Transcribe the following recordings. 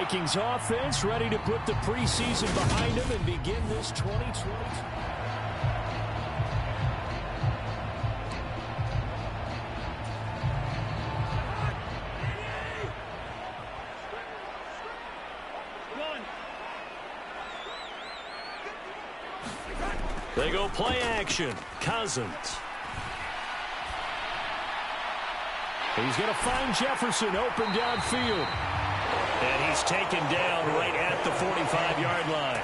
Vikings offense ready to put the preseason behind them and begin this 2022. They go play action. Cousins. He's going to find Jefferson open downfield. And he's taken down right at the 45-yard line.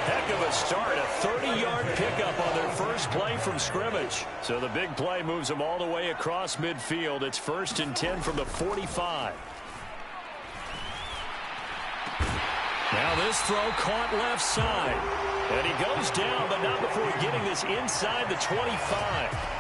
Heck of a start. A 30-yard pickup on their first play from scrimmage. So the big play moves them all the way across midfield. It's 1st and 10 from the 45. Now this throw caught left side. And he goes down, but not before getting this inside the 25.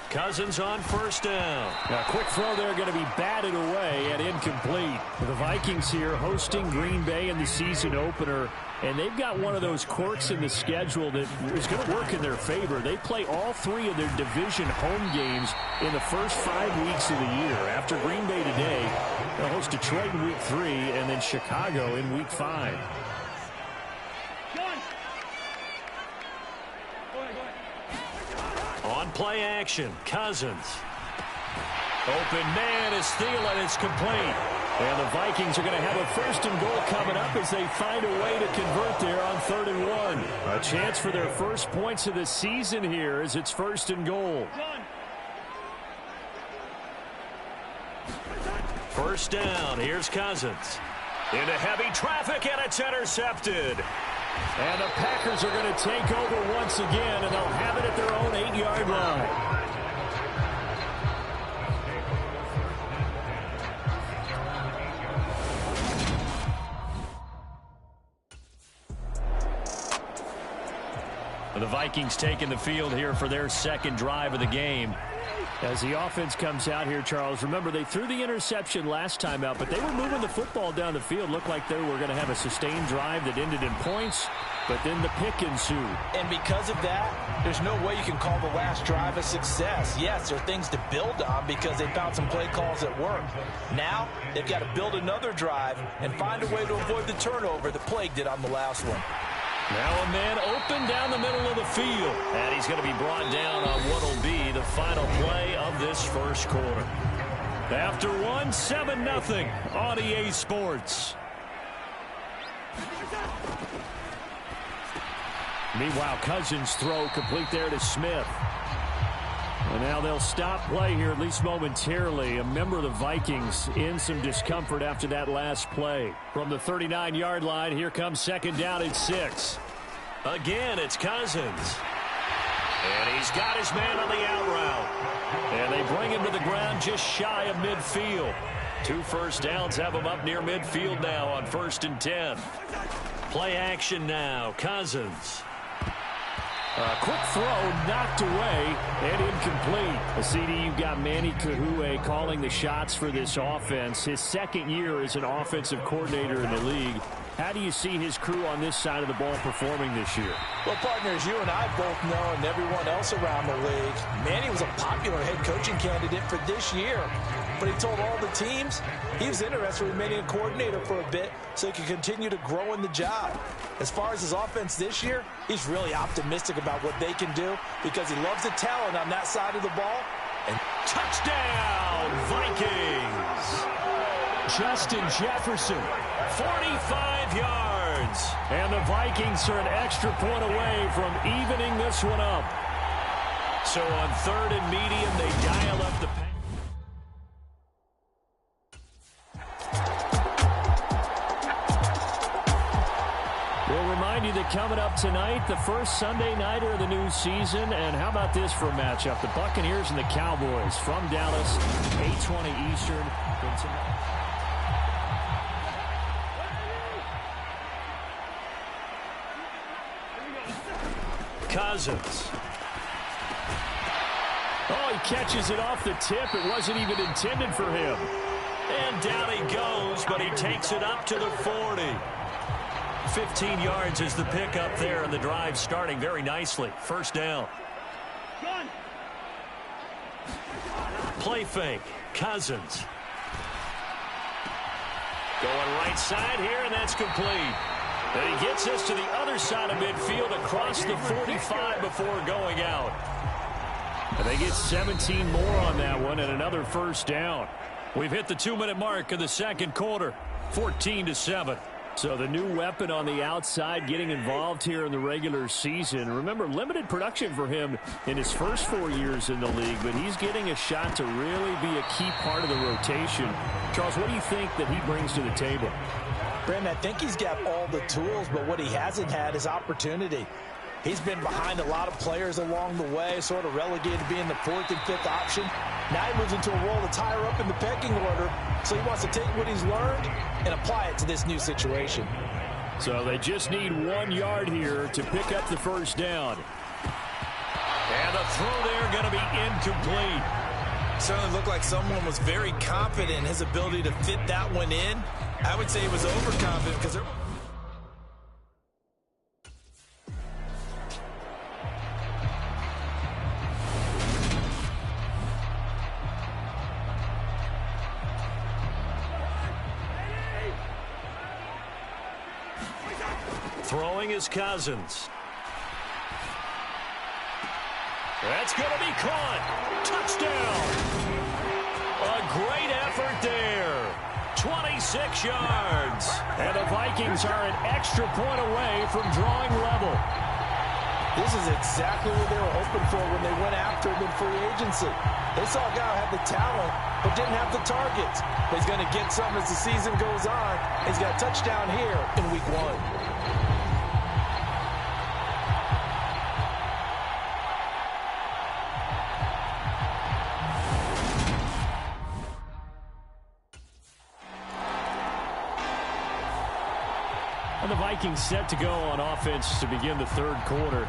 Cousins on 1st down. Now, a quick throw there going to be batted away and incomplete. The Vikings here hosting Green Bay in the season opener, and they've got one of those quirks in the schedule that is going to work in their favor. They play all 3 of their division home games in the first 5 weeks of the year. After Green Bay today, they'll host Detroit in week 3 and then Chicago in week 5. On play action, Cousins. Open man is Thielen. It's complete. And the Vikings are going to have a 1st and goal coming up as they find a way to convert there on 3rd and 1. A chance for their first points of the season here as it's 1st and goal. 1st down. Here's Cousins. Into heavy traffic, and it's intercepted. And the Packers are going to take over once again, and they'll have it at their own 8-yard line. The Vikings taking the field here for their 2nd drive of the game. As the offense comes out here, Charles, remember they threw the interception last time out, but they were moving the football down the field. Looked like they were going to have a sustained drive that ended in points, but then the pick ensued. And because of that, there's no way you can call the last drive a success. Yes, there are things to build on because they found some play calls that worked. Now, they've got to build another drive and find a way to avoid the turnover that plagued it on the last one. Now a man open down the middle of the field. And he's going to be brought down on what will be the final play of this first quarter. After 1, 7-0 on EA Sports. Meanwhile, Cousins' throw complete there to Smith. And now they'll stop play here, at least momentarily. A member of the Vikings in some discomfort after that last play. From the 39-yard line, here comes 2nd down at 6. Again, it's Cousins. And he's got his man on the out route. And they bring him to the ground just shy of midfield. 2 first downs have him up near midfield now on 1st and 10. Play action now, Cousins. A quick throw knocked away and incomplete. A CD, you've got Manny Kahue calling the shots for this offense. His 2nd year as an offensive coordinator in the league. How do you see his crew on this side of the ball performing this year? Well, partners, you and I both know, and everyone else around the league, Manny was a popular head coaching candidate for this year. But he told all the teams he was interested in remaining a coordinator for a bit so he could continue to grow in the job. As far as his offense this year, he's really optimistic about what they can do because he loves the talent on that side of the ball. And touchdown, Vikings! Justin Jefferson, 45 yards. And the Vikings are an extra point away from evening this one up. So on 3rd and medium, they dial up the pass. We'll remind you that coming up tonight, the first Sunday nighter of the new season. And how about this for a matchup? The Buccaneers and the Cowboys from Dallas, 8:20 Eastern. Cousins. Oh, he catches it off the tip. It wasn't even intended for him. And down he goes, but he takes it up to the 40. 15 yards is the pickup there, and the drive starting very nicely. 1st down. play fake. Cousins. Going right side here, and that's complete. And he gets us to the other side of midfield across the 45 before going out. And they get 17 more on that one and another first down. We've hit the 2-minute mark of the second quarter, 14-7. So the new weapon on the outside getting involved here in the regular season. Remember, limited production for him in his first 4 years in the league, but he's getting a shot to really be a key part of the rotation. Charles, what do you think that he brings to the table? Brandon, I think he's got all the tools, but what he hasn't had is opportunity. He's been behind a lot of players along the way, sort of relegated to being the fourth and fifth option. Now he moves into a role that's higher up in the pecking order, so he wants to take what he's learned and apply it to this new situation. So they just need 1 yard here to pick up the first down. And the throw there going to be incomplete. Certainly looked like someone was very confident in his ability to fit that one in. I would say he was overconfident because throwing is Cousins. That's going to be caught. Touchdown. A great effort there. 26 yards. And the Vikings are an extra point away from drawing level. This is exactly what they were hoping for when they went after him in free agency. They saw a guy who had the talent but didn't have the targets. But he's going to get some as the season goes on. He's got a touchdown here in week 1. And the Vikings set to go on offense to begin the third quarter.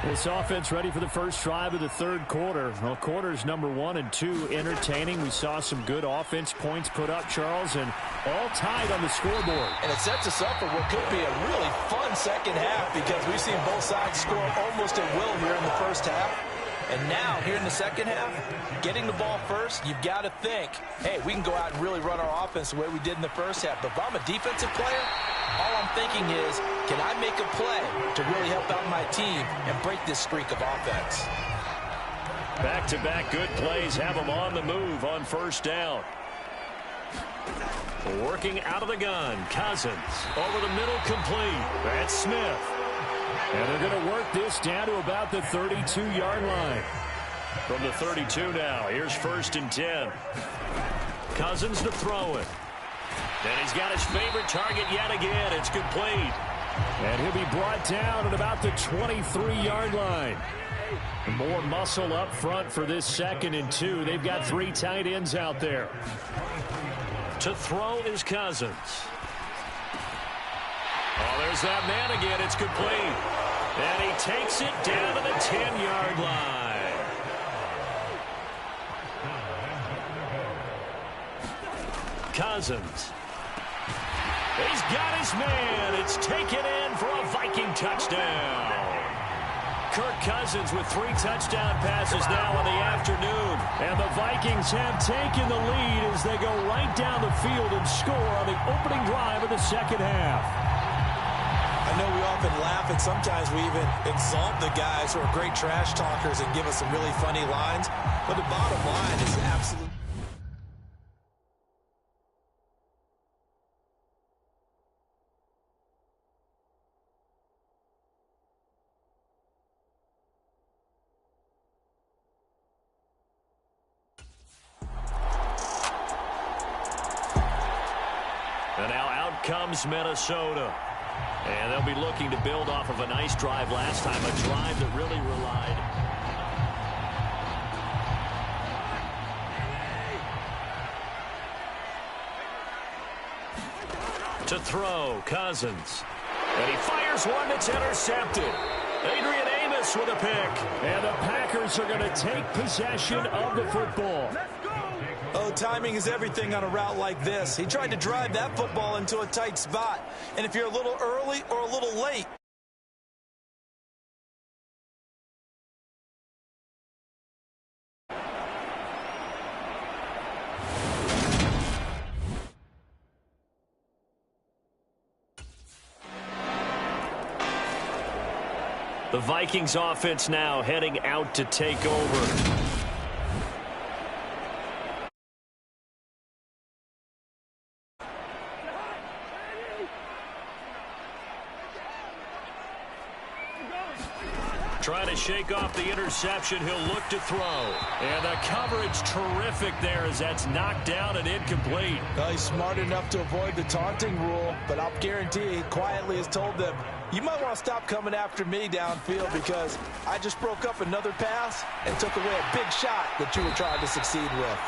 This offense ready for the first drive of the third quarter. Well, quarters number 1 and 2 entertaining. We saw some good offense points put up, Charles, and all tied on the scoreboard. And it sets us up for what could be a really fun second half because we've seen both sides score almost at will here in the first half. And now, here in the second half, getting the ball first, you've got to think, hey, we can go out and really run our offense the way we did in the first half. But if I'm a defensive player, all I'm thinking is, can I make a play to really help out my team and break this streak of offense? Back-to-back good plays have them on the move on first down. Working out of the gun, Cousins. Over the middle, complete. That's Smith. And they're going to work this down to about the 32-yard line. From the 32 now, here's 1st and 10. Cousins to throw it. And he's got his favorite target yet again. It's complete. And he'll be brought down at about the 23-yard line. More muscle up front for this 2nd and 2. They've got 3 tight ends out there. To throw is Cousins. Oh, there's that man again. It's complete. And he takes it down to the 10-yard line. Cousins. He's got his man. It's taken in for a Viking touchdown. Kirk Cousins with 3 touchdown passes now in the afternoon. And the Vikings have taken the lead as they go right down the field and score on the opening drive of the second half. I know we often laugh and sometimes we even exalt the guys who are great trash talkers and give us some really funny lines. But the bottom line is absolutely. And now out comes Minnesota. And they'll be looking to build off of a nice drive last time, a drive that really relied. To throw, Cousins. And he fires one that's intercepted. Adrian Amos with a pick. And the Packers are going to take possession of the football. Oh, timing is everything on a route like this. He tried to drive that football into a tight spot. And if you're a little early or a little late, The Vikings offense now heading out to take over. Trying to shake off the interception. He'll look to throw. And the coverage terrific there as that's knocked down and incomplete. Well, he's smart enough to avoid the taunting rule, but I'll guarantee he quietly has told them, you might want to stop coming after me downfield because I just broke up another pass and took away a big shot that you were trying to succeed with.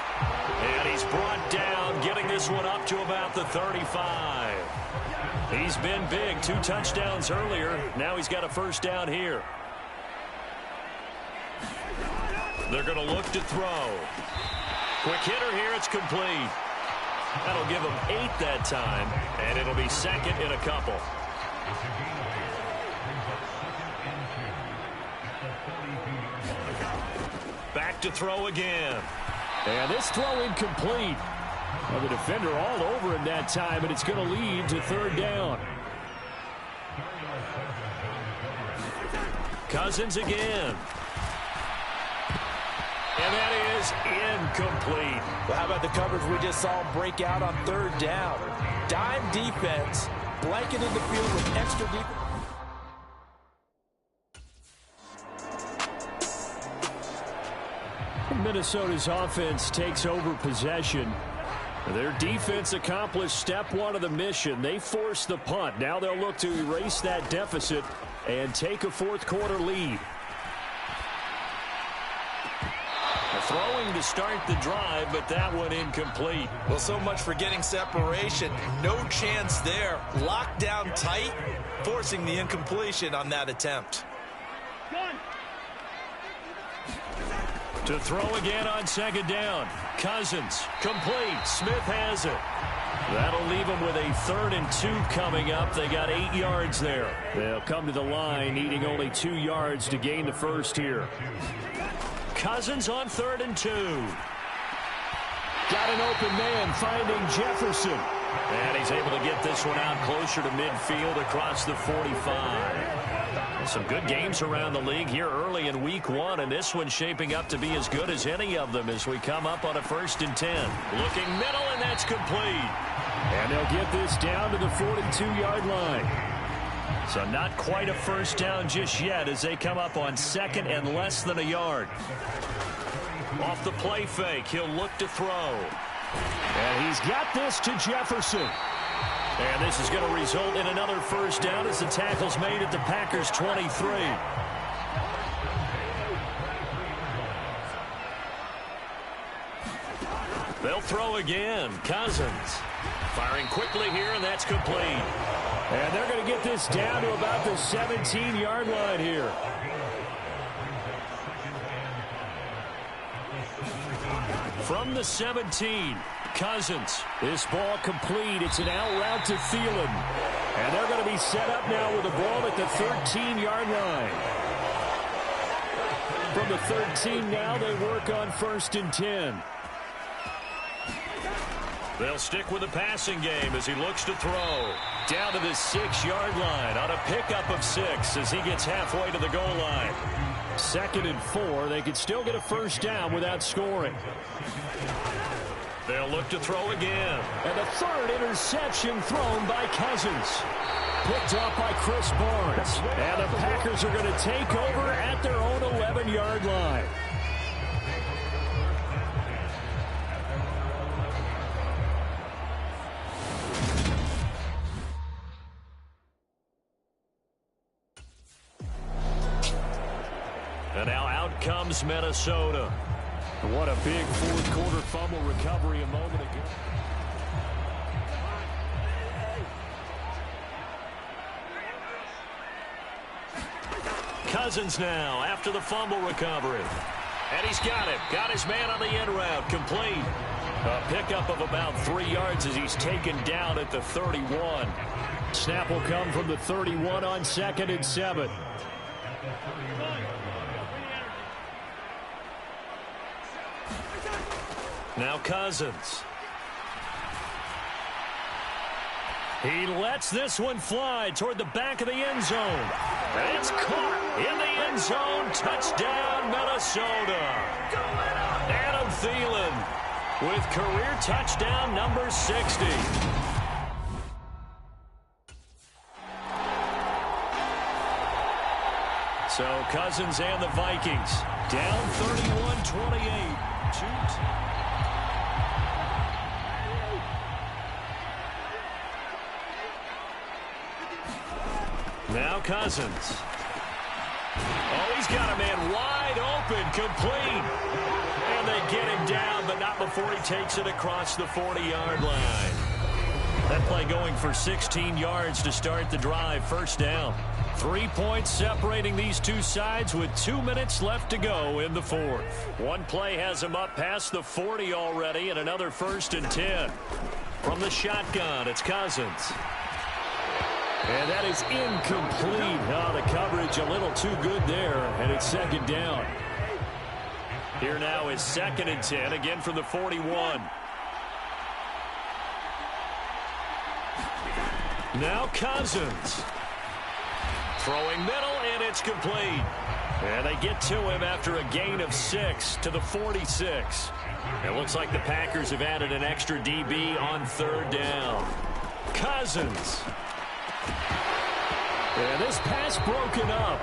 And he's brought down, getting this one up to about the 35. He's been big. 2 touchdowns earlier. Now he's got a first down here. They're going to look to throw. Quick hitter here. It's complete. That'll give him 8 that time, and it'll be second in a couple. Back to throw again. And this throw incomplete. Well, the defender all over him that time, and it's going to lead to third down. Cousins again. And that is incomplete. Well, how about the coverage we just saw him break out on third down? Dime defense, blanketed the field with extra defense. Minnesota's offense takes over possession. Their defense accomplished step 1 of the mission. They forced the punt. Now they'll look to erase that deficit and take a fourth-quarter lead. Throwing to start the drive, but that one incomplete. Well, so much for getting separation. No chance there. Locked down tight, forcing the incompletion on that attempt. To throw again on second down. Cousins, complete. Smith has it. That'll leave them with a 3rd and 2 coming up. They got 8 yards there. They'll come to the line, needing only 2 yards to gain the first here. Cousins on 3rd and 2. Got an open man, finding Jefferson. And he's able to get this one out closer to midfield across the 45. Some good games around the league here early in week 1, and this one's shaping up to be as good as any of them as we come up on a 1st and 10. Looking middle, and that's complete. And they'll get this down to the 42-yard line. So not quite a first down just yet as they come up on 2nd and less than a yard. Off the play fake, he'll look to throw. And he's got this to Jefferson. And this is going to result in another first down as the tackle's made at the Packers' 23. They'll throw again. Cousins firing quickly here, and that's complete. And they're going to get this down to about the 17-yard line here. From the 17, Cousins. This ball complete. It's an out route to Thielen. And they're going to be set up now with the ball at the 13-yard line. From the 13 now, they work on 1st and 10. They'll stick with the passing game as he looks to throw. Down to the 6-yard line on a pickup of 6 as he gets halfway to the goal line. 2nd and 4. They could still get a first down without scoring. They'll look to throw again. And the 3rd interception thrown by Cousins. Picked off by Chris Barnes. And the Packers are going to take over at their own 11-yard line. And now out comes Minnesota. What a big fourth-quarter fumble recovery a moment ago. Cousins now after the fumble recovery. And he's got it. Got his man on the end route. Complete. A pickup of about 3 yards as he's taken down at the 31. Snap will come from the 31 on 2nd and 7. Now Cousins. He lets this one fly toward the back of the end zone. And it's caught in the end zone. Touchdown, Minnesota. Adam Thielen with career touchdown number 60. So Cousins and the Vikings down 31-28. Now Cousins. Oh, he's got a man wide open, complete. And they get him down, but not before he takes it across the 40-yard line. That play going for 16 yards to start the drive, first down. 3 points separating these two sides with 2 minutes left to go in the fourth. One play has him up past the 40 already, and another 1st and 10. From the shotgun, it's Cousins. And that is incomplete. Oh, the coverage a little too good there, and it's 2nd down. Here now is 2nd and 10, again from the 41. Now Cousins. Throwing middle, and it's complete. And they get to him after a gain of 6 to the 46. It looks like the Packers have added an extra DB on 3rd down. Cousins. And this pass broken up.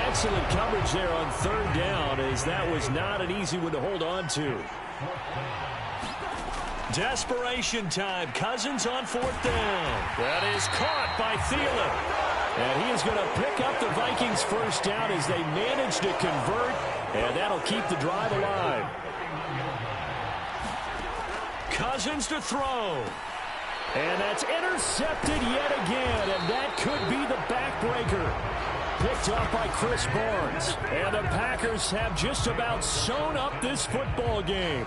Excellent coverage there on 3rd down, as that was not an easy one to hold on to. Desperation time. Cousins on 4th down. That is caught by Thielen. And he is going to pick up the Vikings' first down as they manage to convert, and that'll keep the drive alive. Cousins to throw. And that's intercepted yet again, and that could be the backbreaker. Picked up by Chris Barnes. And the Packers have just about sewn up this football game.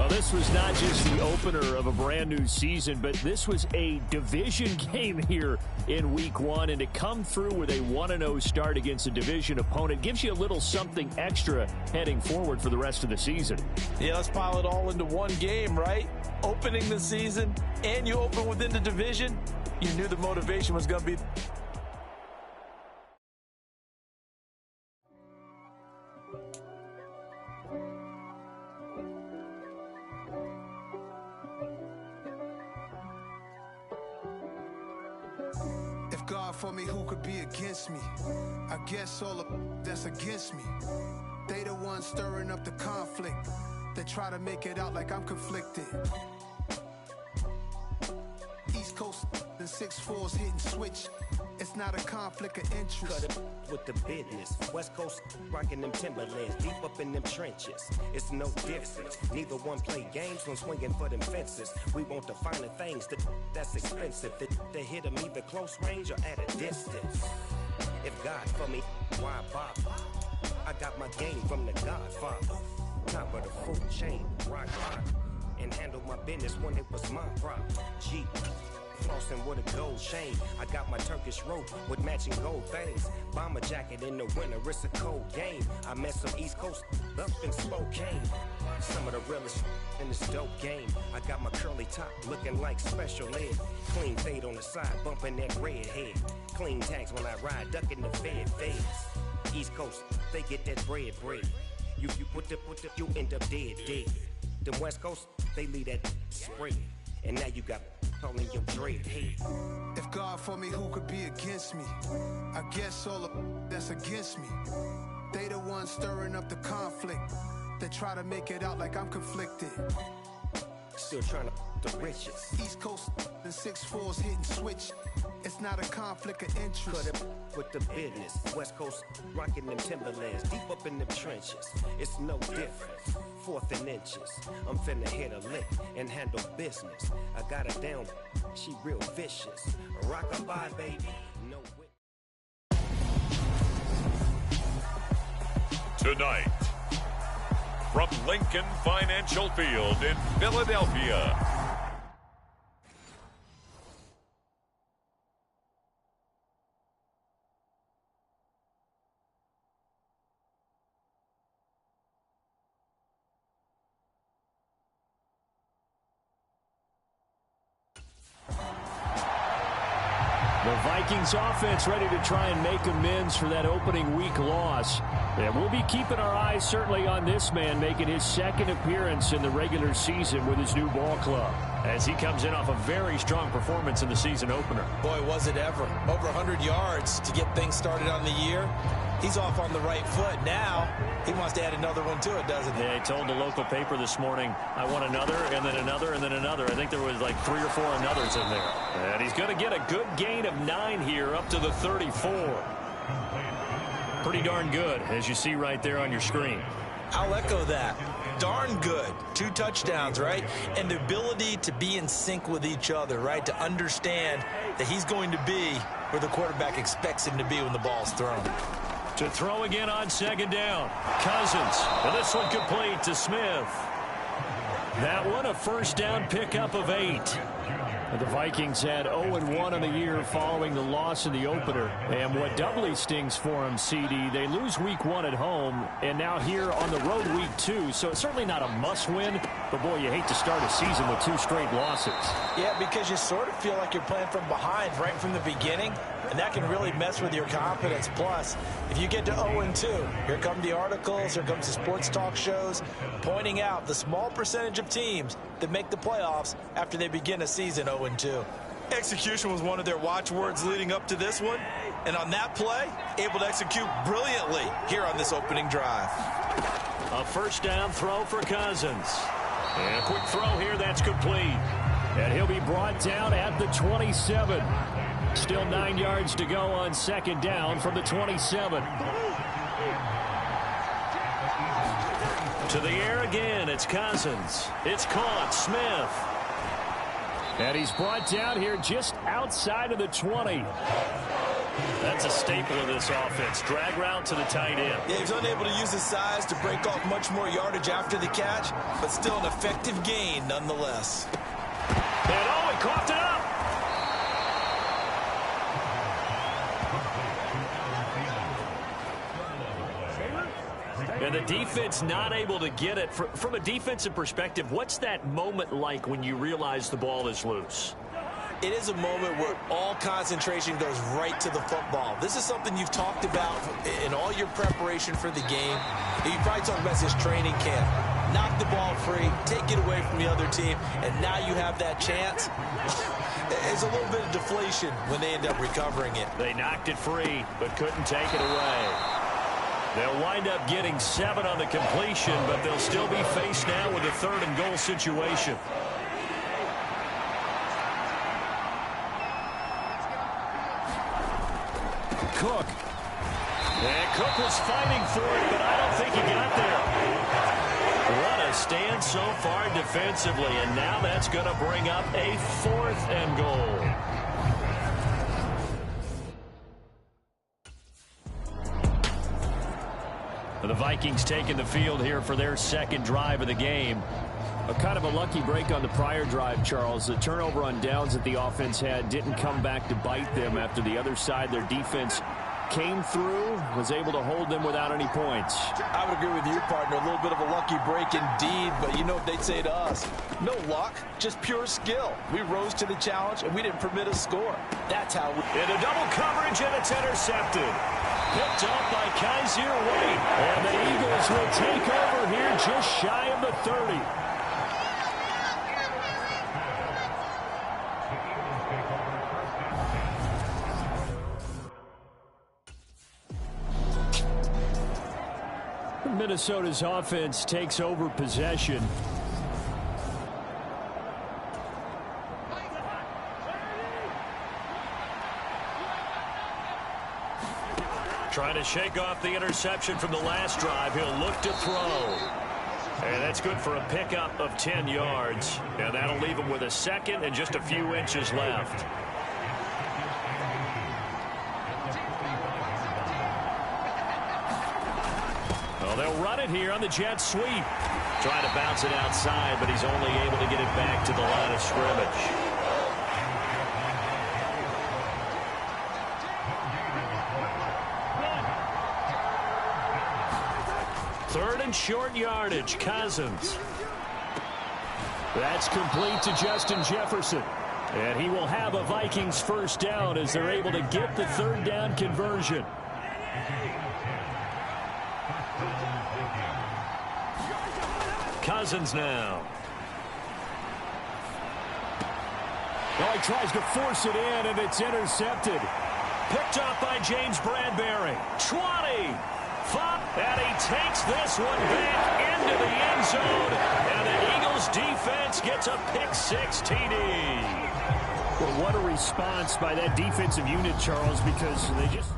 This was not just the opener of a brand new season, but this was a division game here in week 1. And to come through with a 1-0 start against a division opponent gives you a little something extra heading forward for the rest of the season. Yeah, let's pile it all into one game, right? Opening the season, and you open within the division. You knew the motivation was going to be... For me, who could be against me? I guess all of that's against me. They the ones stirring up the conflict. They try to make it out like I'm conflicted. East Coast and 6'4's hitting switch. It's not a conflict of interest. Cut it with the business. West Coast rocking them Timberlands, deep up in them trenches. It's no difference. Neither one play games when swinging for them fences. We want the finer things that's expensive. They hit them either close range or at a distance. If God for me, why bother? I got my game from the Godfather. Top of the food chain, rock. And handle my business when it was my prop. G. Flossing with a gold chain. I got my Turkish rope with matching gold things. Bomber jacket in the winter, it's a cold game. I met some East Coast up in Spokane. Some of the realest in this dope game. I got my curly top looking like special ed. Clean fade on the side, bumping that red head. Clean tags when I ride, ducking the feds. East Coast, they get that bread. You you end up dead. Them West Coast, they leave that spread. And now you got calling your dread head. If God for me, who could be against me? I guess all of that's against me. They the ones stirring up the conflict. They try to make it out like I'm conflicted. Still trying to the riches. East Coast and 6'4's hitting switch. It's not a conflict of interest. Cut it with the business. West Coast rocking them Timberlands, deep up in them trenches. It's no difference. 4th and inches. I'm finna hit a lick and handle business. I got her down. She real vicious. Rock-a-bye, baby. No whip. Tonight, from Lincoln Financial Field in Philadelphia, Vikings offense ready to try and make amends for that opening week loss. And we'll be keeping our eyes certainly on this man making his second appearance in the regular season with his new ball club, as he comes in off a very strong performance in the season opener. Boy, was it ever. Over 100 yards to get things started on the year. He's off on the right foot. Now he wants to add another one to it, doesn't he? Yeah, he told the local paper this morning, I want another, and then another, and then another. I think there was like 3 or 4 anothers in there. And he's going to get a good gain of 9 here up to the 34. Pretty darn good, as you see right there on your screen. I'll echo that. Darn good. 2 touchdowns, right? And the ability to be in sync with each other, right? To understand that he's going to be where the quarterback expects him to be when the ball's thrown. To throw again on second down. Cousins. And this one complete to Smith. That one a first down pickup of 8. The Vikings had 0-1 on the year following the loss in the opener. And what doubly stings for them, CD, they lose week 1 at home, and now here on the road week 2. So it's certainly not a must-win, but boy, you hate to start a season with 2 straight losses. Yeah, because you sort of feel like you're playing from behind right from the beginning, and that can really mess with your confidence. Plus, if you get to 0-2, here come the articles, here comes the sports talk shows, pointing out the small percentage of teams that make the playoffs after they begin a season 0-2. Execution was one of their watchwords leading up to this one, and on that play, able to execute brilliantly here on this opening drive. A first down throw for Cousins. And a quick throw here, that's complete. And he'll be brought down at the 27. Still 9 yards to go on second down from the 27. To the air again, it's Cousins. It's caught, Smith. And he's brought down here just outside of the 20. That's a staple of this offense. Drag route to the tight end. Yeah, he's unable to use his size to break off much more yardage after the catch, but still an effective gain nonetheless. And oh, he coughed it up. And the defense not able to get it. From a defensive perspective, what's that moment like when you realize the ball is loose? It is a moment where all concentration goes right to the football. This is something you've talked about in all your preparation for the game. You probably talked about this training camp. Knock the ball free, take it away from the other team, and now you have that chance. There's a little bit of deflation when they end up recovering it. They knocked it free, but couldn't take it away. They'll wind up getting 7 on the completion, but they'll still be faced now with a 3rd and goal situation. Cook. And Cook was fighting for it, but I don't think he got there. What a stand so far defensively, and now that's going to bring up a 4th and goal. The Vikings taking the field here for their second drive of the game. A kind of a lucky break on the prior drive, Charles. The turnover on downs that the offense had didn't come back to bite them after the other side. Their defense came through, was able to hold them without any points. I would agree with you, partner. A little bit of a lucky break indeed, but you know what they'd say to us? No luck, just pure skill. We rose to the challenge, and we didn't permit a score. That's how we... In a double coverage, and it's intercepted. Picked off by Kaiser White. And the Eagles will take over here just shy of the 30. Minnesota's offense takes over possession. Trying to shake off the interception from the last drive. He'll look to throw. And that's good for a pickup of 10 yards. And that'll leave him with a second and just a few inches left. Well, they'll run it here on the jet sweep. Trying to bounce it outside, but he's only able to get it back to the line of scrimmage. Third and short yardage, Cousins. That's complete to Justin Jefferson. And he will have a Vikings first down as they're able to get the third down conversion. Cousins now. Well, he tries to force it in, and it's intercepted. Picked up by James Bradbury. 20. 5. And he takes this one back into the end zone. And the Eagles defense gets a pick-6 TD. Well, what a response by that defensive unit, Charles, because they just...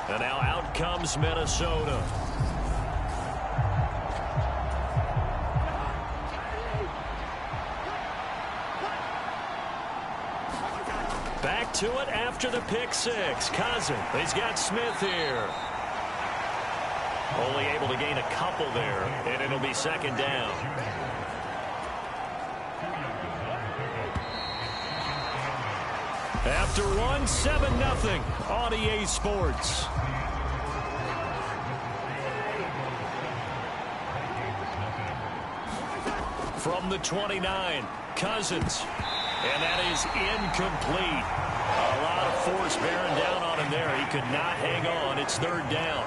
And now out comes Minnesota. Back to it after the pick-6. Cousins. He's got Smith here. Only able to gain a couple there, and it'll be second down. After one, 7-0 on EA Sports. From the 29, Cousins. And that is incomplete. A lot of force bearing down on him there. He could not hang on. It's third down.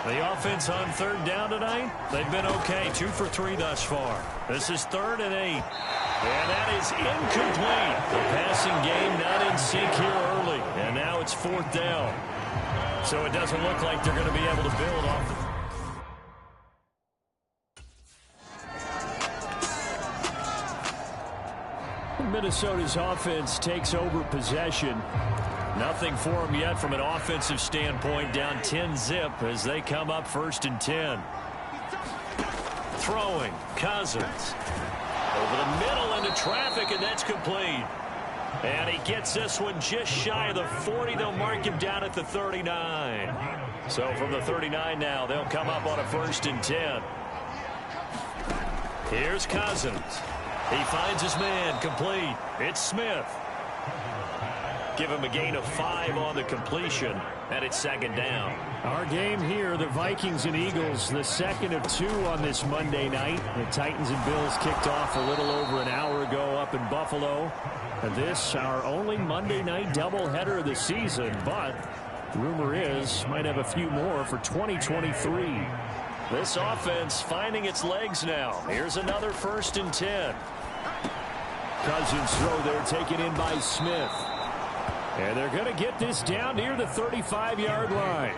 The offense on third down tonight, they've been okay. 2 for 3 thus far. This is 3rd and 8. And that is incomplete. The passing game not in sync here early. And now it's 4th down. So it doesn't look like they're going to be able to build off the... Minnesota's offense takes over possession. Nothing for them yet from an offensive standpoint. Down 10-0 as they come up 1st and 10. Throwing. Cousins. Over the middle into traffic, and that's complete. And he gets this one just shy of the 40. They'll mark him down at the 39. So from the 39 now, they'll come up on a 1st and 10. Here's Cousins. He finds his man, complete. It's Smith. Give him a gain of 5 on the completion, and it's second down. Our game here, the Vikings and Eagles, the second of 2 on this Monday night. The Titans and Bills kicked off a little over an hour ago up in Buffalo. And this, our only Monday night doubleheader of the season, but rumor is might have a few more for 2023. This offense finding its legs now. Here's another 1st and 10. Cousins throw there taken in by Smith. And they're going to get this down near the 35-yard line.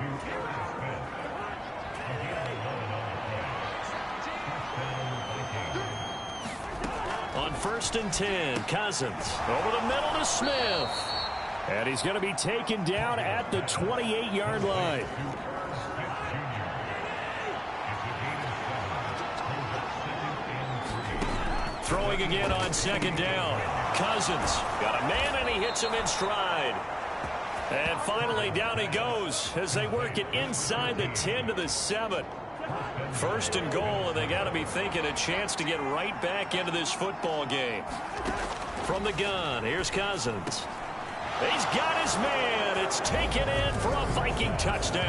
On 1st and 10, Cousins over the middle to Smith. And he's going to be taken down at the 28-yard line. Throwing again on second down. Cousins got a man, and he hits him in stride. And finally, down he goes as they work it inside the 10 to the 7. 1st and goal, and they got to be thinking a chance to get right back into this football game. From the gun, here's Cousins. He's got his man. It's taken in for a Viking touchdown.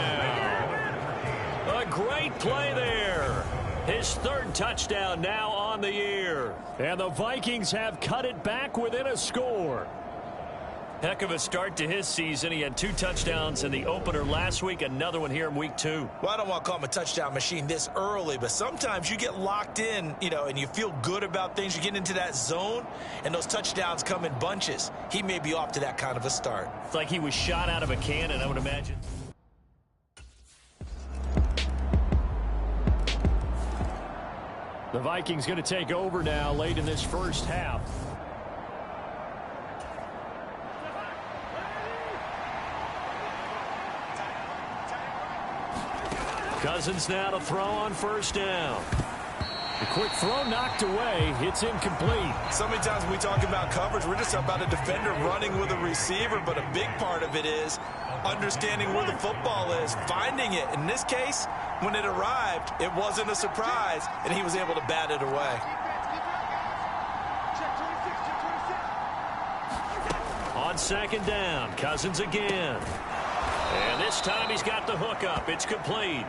A great play there. His 3rd touchdown now on the year. And the Vikings have cut it back within a score. Heck of a start to his season. He had 2 touchdowns in the opener last week, another one here in week 2. Well, I don't want to call him a touchdown machine this early, but sometimes you get locked in, and you feel good about things. You get into that zone, and those touchdowns come in bunches. He may be off to that kind of a start. It's like he was shot out of a cannon, I would imagine. The Vikings going to take over now late in this first half. Cousins now to throw on 1st down. The quick throw knocked away. It's incomplete. So many times when we talk about coverage, we're just about a defender running with a receiver, but a big part of it is understanding where the football is, finding it. In this case, when it arrived, it wasn't a surprise, and he was able to bat it away. On second down, Cousins again. And this time he's got the hook up. It's complete.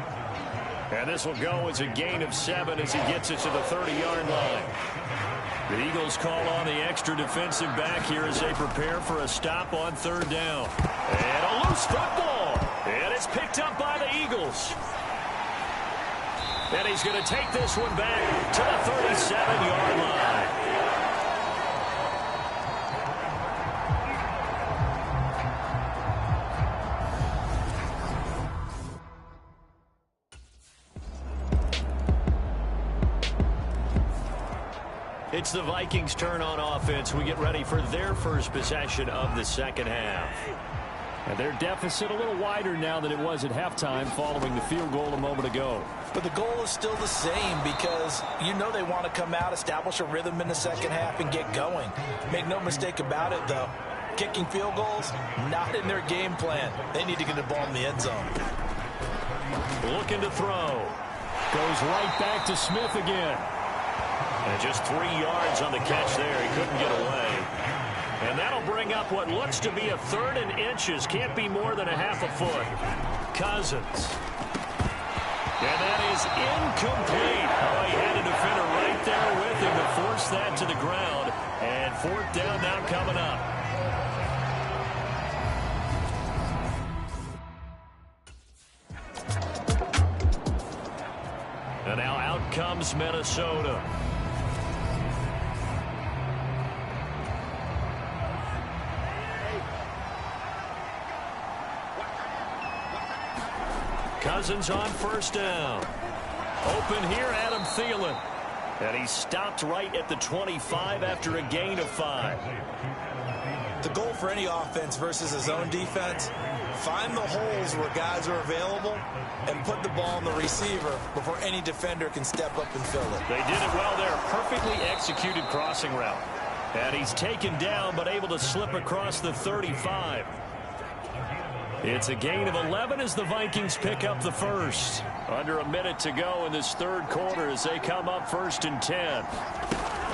And this will go as a gain of 7 as he gets it to the 30-yard line. The Eagles call on the extra defensive back here as they prepare for a stop on 3rd down. And a loose football. And it's picked up by the Eagles. And he's going to take this one back to the 37-yard line. It's the Vikings' turn on offense. We get ready for their first possession of the second half. And their deficit a little wider now than it was at halftime following the field goal a moment ago. But the goal is still the same because you know they want to come out, establish a rhythm in the second half, and get going. Make no mistake about it, though. Kicking field goals, not in their game plan. They need to get the ball in the end zone. Looking to throw. Goes right back to Smith again. And just 3 yards on the catch there. He couldn't get away. And that'll bring up what looks to be a 3rd and inches. Can't be more than a half a foot. Cousins. And that is incomplete. Oh, he had a defender right there with him to force that to the ground. And 4th down now coming up. And now out comes Minnesota. Cousins on 1st down. Open here, Adam Thielen. And he stopped right at the 25 after a gain of 5. The goal for any offense versus his own defense, find the holes where guys are available and put the ball on the receiver before any defender can step up and fill it. They did it well there. Perfectly executed crossing route. And he's taken down but able to slip across the 35. It's a gain of 11 as the Vikings pick up the first. Under a minute to go in this 3rd quarter as they come up 1st and 10.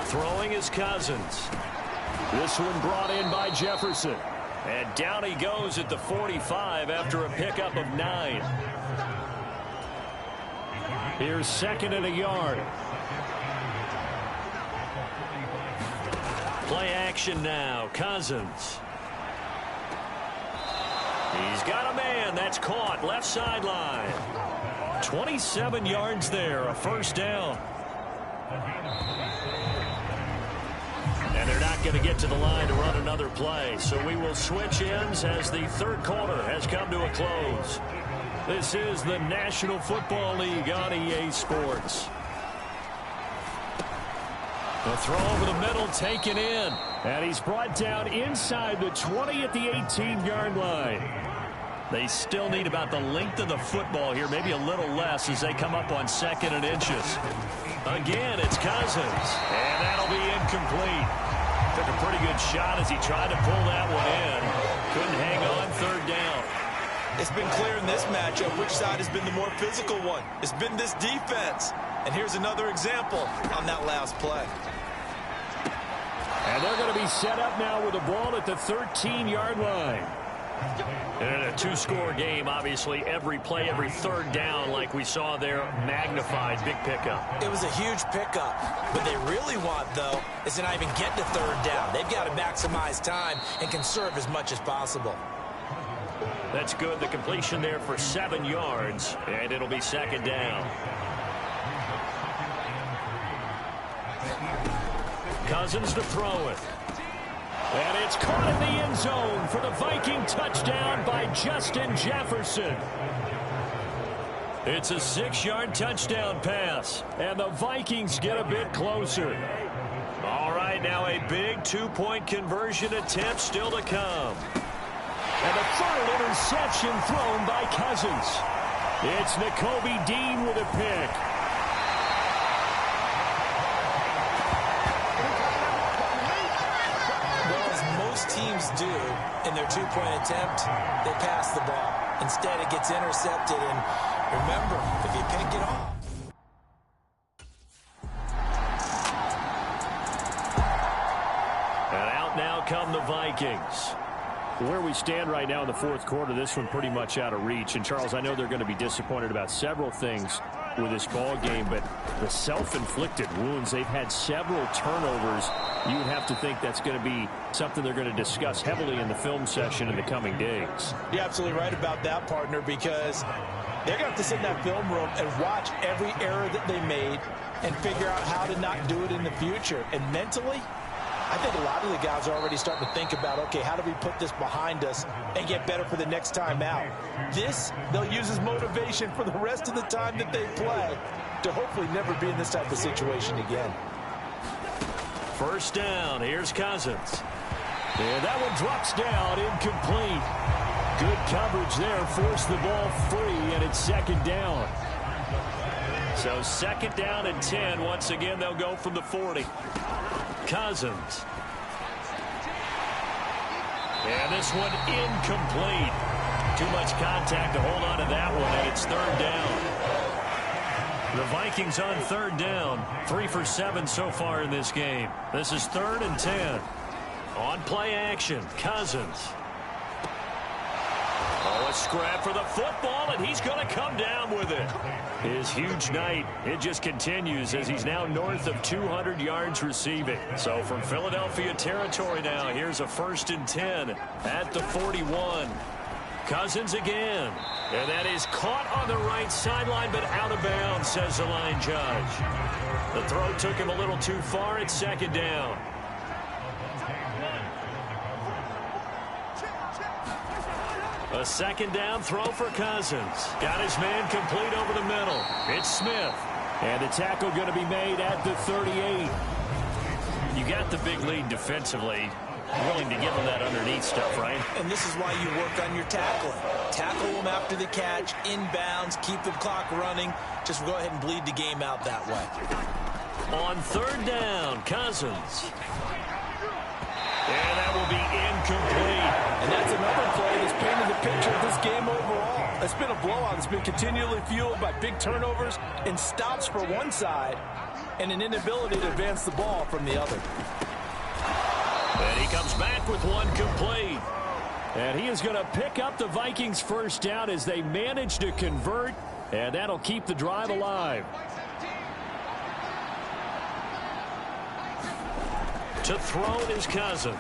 Throwing is Cousins. This one brought in by Jefferson. And down he goes at the 45 after a pickup of 9. Here's 2nd and a yard. Play action now. Cousins. He's got a man. That's caught. Left sideline. 27 yards there. A 1st down. And they're not going to get to the line to run another play. So we will switch ends as the 3rd quarter has come to a close. This is the National Football League on EA Sports. The throw over the middle taken in. And he's brought down inside the 20 at the 18-yard line. They still need about the length of the football here, maybe a little less as they come up on 2nd and inches. Again, it's Cousins. And that'll be incomplete. Took a pretty good shot as he tried to pull that one in. Couldn't hang on 3rd down. It's been clear in this matchup which side has been the more physical one. It's been this defense. And here's another example on that last play. And they're going to be set up now with the ball at the 13-yard line. And in a 2-score game, obviously, every play, every 3rd down, like we saw there, magnified. Big pickup. It was a huge pickup. What they really want, though, is to not even get to 3rd down. They've got to maximize time and conserve as much as possible. That's good. The completion there for 7 yards, and it'll be 2nd down. Cousins to throw it. And it's caught in the end zone for the Viking touchdown by Justin Jefferson. It's a 6-yard touchdown pass, and the Vikings get a bit closer. All right, now a big 2-point conversion attempt still to come. And the 3rd interception thrown by Cousins. It's Nakobe Dean with a pick. Teams do in their 2-point attempt, they pass the ball. Instead, it gets intercepted, and remember, if you pick it off. And out now come the Vikings. Where we stand right now in the 4th quarter, this one pretty much out of reach. And, Charles, I know they're going to be disappointed about several things. with this ball game, but the self-inflicted wounds, they've had several turnovers. You would have to think that's going to be something they're going to discuss heavily in the film session in the coming days. You're absolutely right about that, partner, because they're going to have to sit in that film room and watch every error that they made and figure out how to not do it in the future. And mentally, I think a lot of the guys are already starting to think about, okay, how do we put this behind us and get better for the next time out? This, they'll use as motivation for the rest of the time that they play to hopefully never be in this type of situation again. First down, here's Cousins. And that one drops down, incomplete. Good coverage there, forced the ball free, and it's second down. So second down and 10. Once again, they'll go from the 40. Cousins. And this one incomplete. Too much contact to hold on to that one, and it's third down. The Vikings on third down. 3 for 7 so far in this game. This is third and 10. On play action, Cousins. Oh, a scrap for the football, and he's going to come down with it. His huge night, it just continues as he's now north of 200 yards receiving. So from Philadelphia territory now, here's a first and 10 at the 41. Cousins again. And that is caught on the right sideline, but out of bounds, says the line judge. The throw took him a little too far. It's second down. A second down throw for Cousins. Got his man complete over the middle. It's Smith. And the tackle going to be made at the 38. You got the big lead defensively. Willing to give him that underneath stuff, right? And this is why you work on your tackling. Tackle them after the catch, inbounds, keep the clock running. Just go ahead and bleed the game out that way. On third down, Cousins. And that will be incomplete. And that's another play that's painted the picture of this game overall. It's been a blowout. It's been continually fueled by big turnovers and stops for one side and an inability to advance the ball from the other. And he comes back with one complete. And he is going to pick up the Vikings' first down as they manage to convert. And that'll keep the drive alive. To throw it is Cousins.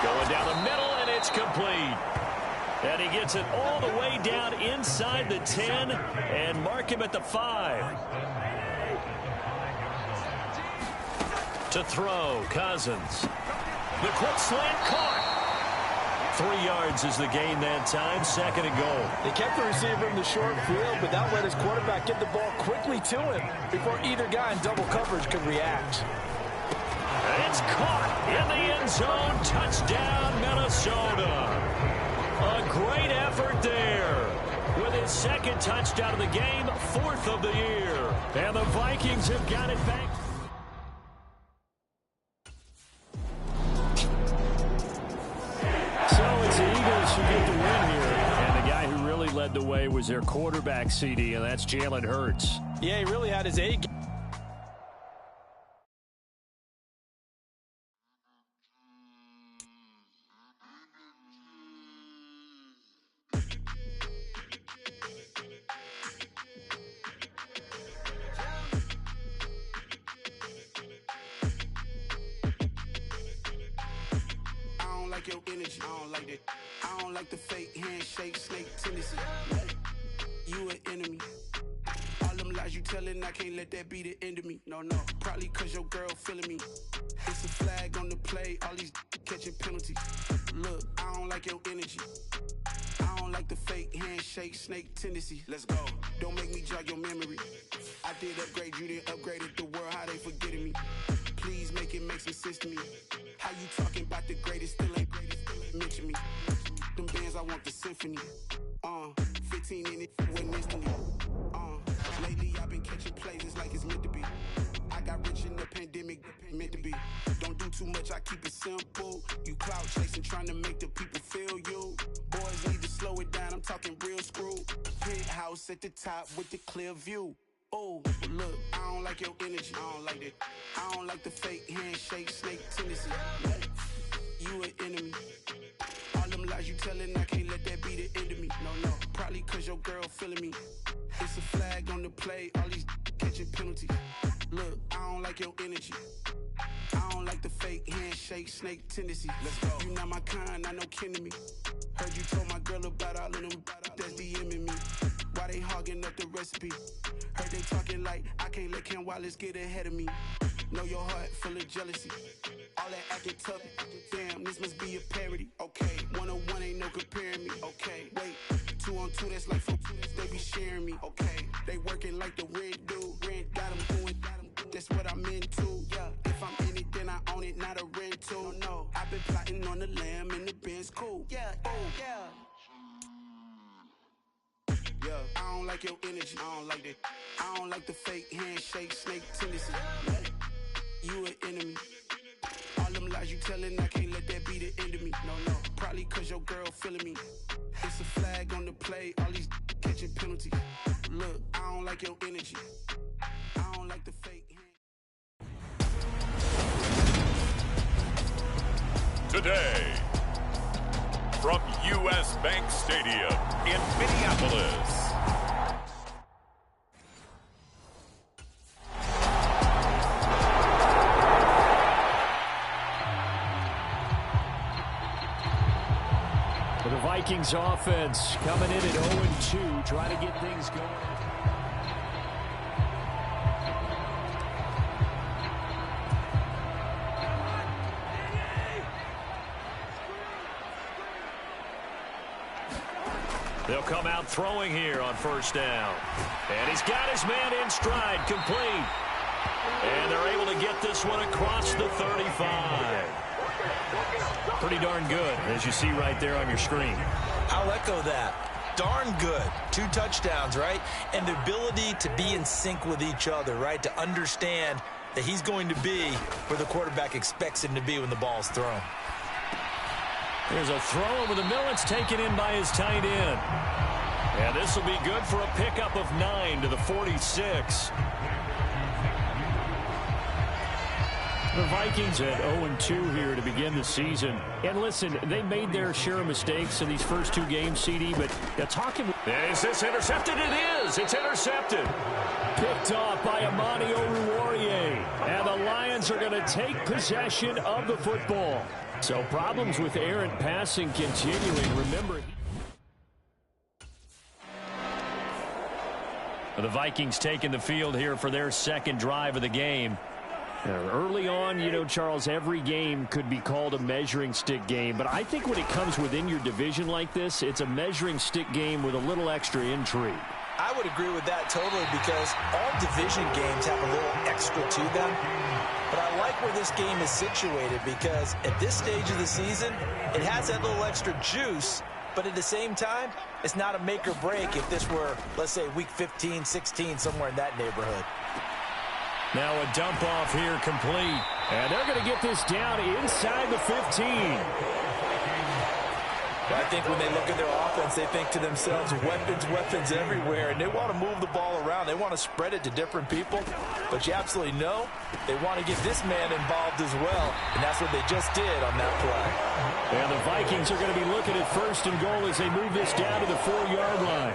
Going down the middle, and it's complete. And he gets it all the way down inside the 10 and mark him at the 5. To throw, Cousins. The quick slant caught. 3 yards is the gain that time, second and goal. They kept the receiver in the short field, but that let his quarterback get the ball quickly to him before either guy in double coverage could react. It's caught in the end zone. Touchdown, Minnesota. A great effort there. With his second touchdown of the game, 4th of the year. And the Vikings have got it back. So it's the Eagles who get the win here. And the guy who really led the way was their quarterback, CD, and that's Jalen Hurts. Yeah, he really had his A game. Your energy, I don't like that. I don't like the fake handshake, snake tendency. You an enemy. All them lies you telling, I can't let that be the end of me. No, probably cause your girl feeling me. It's a flag on the play, all these catching penalties. Look, I don't like your energy. I don't like the fake handshake, snake tendency. Let's go. Don't make me jog your memory. I did upgrade, you didn't upgrade it. The world, how they forgetting me. Please make it make some sense to me. How you talking about the greatest, still ain't greatest, still ain't mention me. Them bands, I want the symphony. 15 in it, wasn't instantly. Lately I've been catching plays, it's like it's meant to be. I got rich in the pandemic, meant to be. Don't do too much, I keep it simple. You clout chasing, trying to make the people feel you. Boys need to slow it down, I'm talking real screw. Penthouse at the top with the clear view. Oh, look, I don't like your energy. I don't like that. I don't like the fake handshake, snake tendency. You an enemy. All them lies you telling, I can't let that be the end of me. No, probably Probably cause your girl feeling me. It's a flag on the play, all these catching penalties. Look, I don't like your energy. I don't like the fake handshake, snake tendency. Let's go. You not my kind, I know kin to me. Heard you told my girl about all of them that's DMing me. Why they hogging up the recipe? Heard they talking like I can't let Ken Wallace get ahead of me. Know your heart full of jealousy. All that acting tough. Damn, this must be a parody. Okay, 1-on-1 ain't no comparing me. Okay, wait, 2-on-2 that's like 4. They be sharing me. Okay, they working like the rent dude. Rent got them doing. That's what I'm into. Yeah, if I'm in it, then I own it, not a rental. No, I've been plotting on the lamb and the Benz cool. Yeah, oh yeah. Yeah, I don't like your energy. I don't like that. I don't like the fake handshake, snake tendency. You an enemy. All them lies you telling, I can't let that be the end of me. No, probably cause your girl feeling me. It's a flag on the play, all these catching penalties. Look, I don't like your energy. I don't like the fake hand. Today, from U.S. Bank Stadium in Minneapolis. The Vikings offense coming in at 0-2, trying to get things going. They'll come out throwing here on first down. And he's got his man in stride, complete. And they're able to get this one across the 35. Pretty darn good, as you see right there on your screen. I'll echo that. Darn good. 2 touchdowns, right? And the ability to be in sync with each other, right? To understand that he's going to be where the quarterback expects him to be when the ball's thrown. There's a throw over the middle. It's taken in by his tight end. And this will be good for a pickup of 9 to the 46. The Vikings at 0-2 here to begin the season. And listen, they made their share of mistakes in these first 2 games, CD, but talking... Is this intercepted? It is. It's intercepted. Picked off by Amani Oruwariye. And the Lions are going to take possession of the football. So problems with errant passing continuing. Remember... The Vikings taking the field here for their second drive of the game. Early on, you know, Charles, every game could be called a measuring stick game. But I think when it comes within your division like this, it's a measuring stick game with a little extra intrigue. I would agree with that totally because all division games have a little extra to them. But I like where this game is situated because at this stage of the season, it has that little extra juice. But at the same time, it's not a make or break if this were, let's say, week 15, 16, somewhere in that neighborhood. Now a dump off here complete. And they're going to get this down inside the 15. I think when they look at their offense, they think to themselves, weapons, weapons everywhere. And they want to move the ball around. They want to spread it to different people. But you absolutely know they want to get this man involved as well. And that's what they just did on that play. And the Vikings are going to be looking at first and goal as they move this down to the 4-yard line.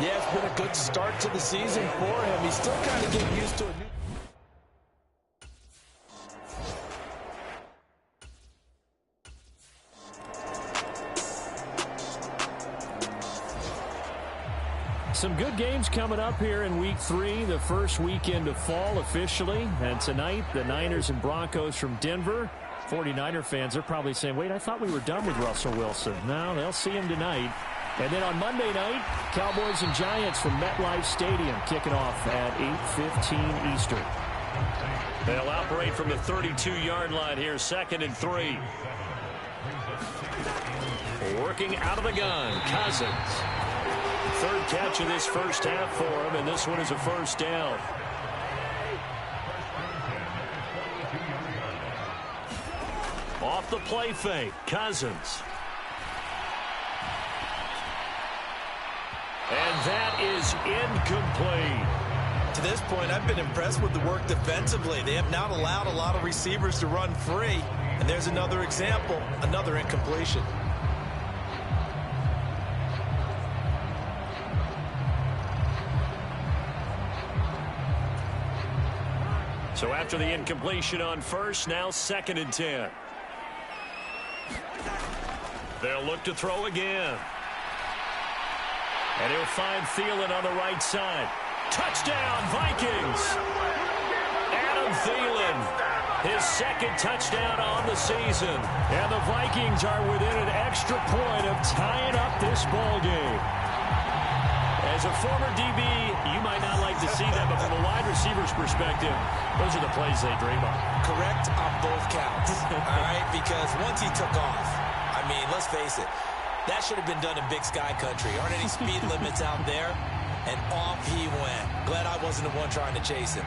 Yeah, it's been a good start to the season for him. He's still kind of getting used to it. Some good games coming up here in Week 3, the first weekend of fall officially. And tonight, the Niners and Broncos from Denver. 49er fans are probably saying, wait, I thought we were done with Russell Wilson. No, they'll see him tonight. And then on Monday night, Cowboys and Giants from MetLife Stadium kicking off at 8:15 Eastern. They'll operate from the 32-yard line here, 2nd and 3. Working out of the gun, Cousins. Third catch of this first half for him, and this one is a first down. Off the play fake, Cousins. And that is incomplete. To this point, I've been impressed with the work defensively. They have not allowed a lot of receivers to run free. And there's another example, another incompletion. So after the incompletion on first, now 2nd and 10. They'll look to throw again. And he'll find Thielen on the right side. Touchdown, Vikings! Adam Thielen, his 2nd touchdown on the season. And the Vikings are within an extra point of tying up this ball game. As a former DB, you might not like to see that, but from a wide receiver's perspective, those are the plays they dream of. Correct on both counts, all right? Because once he took off, I mean, let's face it, that should have been done in Big Sky country. Aren't any speed limits out there? And off he went. Glad I wasn't the one trying to chase him.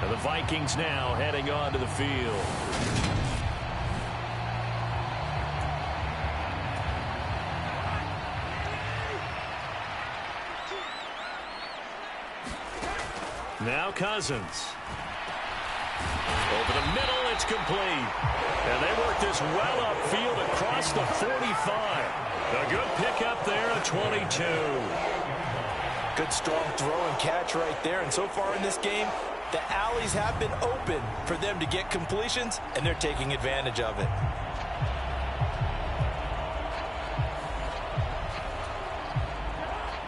And the Vikings now heading onto the field. Now Cousins. Over the middle, it's complete. And they work this well upfield across the 45. A good pickup there, a 22. Good strong throw and catch right there. And so far in this game, the alleys have been open for them to get completions, and they're taking advantage of it.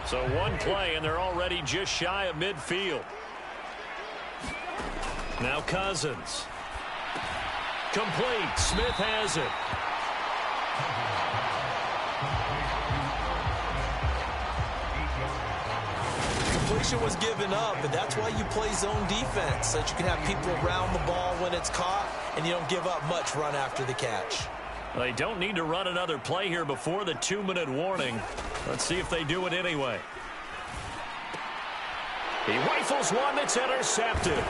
So one play, and they're already just shy of midfield. Now Cousins. Complete. Smith has it. Completion was given up, but that's why you play zone defense, so that you can have people around the ball when it's caught, and you don't give up much run after the catch. They don't need to run another play here before the 2-minute warning. Let's see if they do it anyway. He rifles one that's intercepted.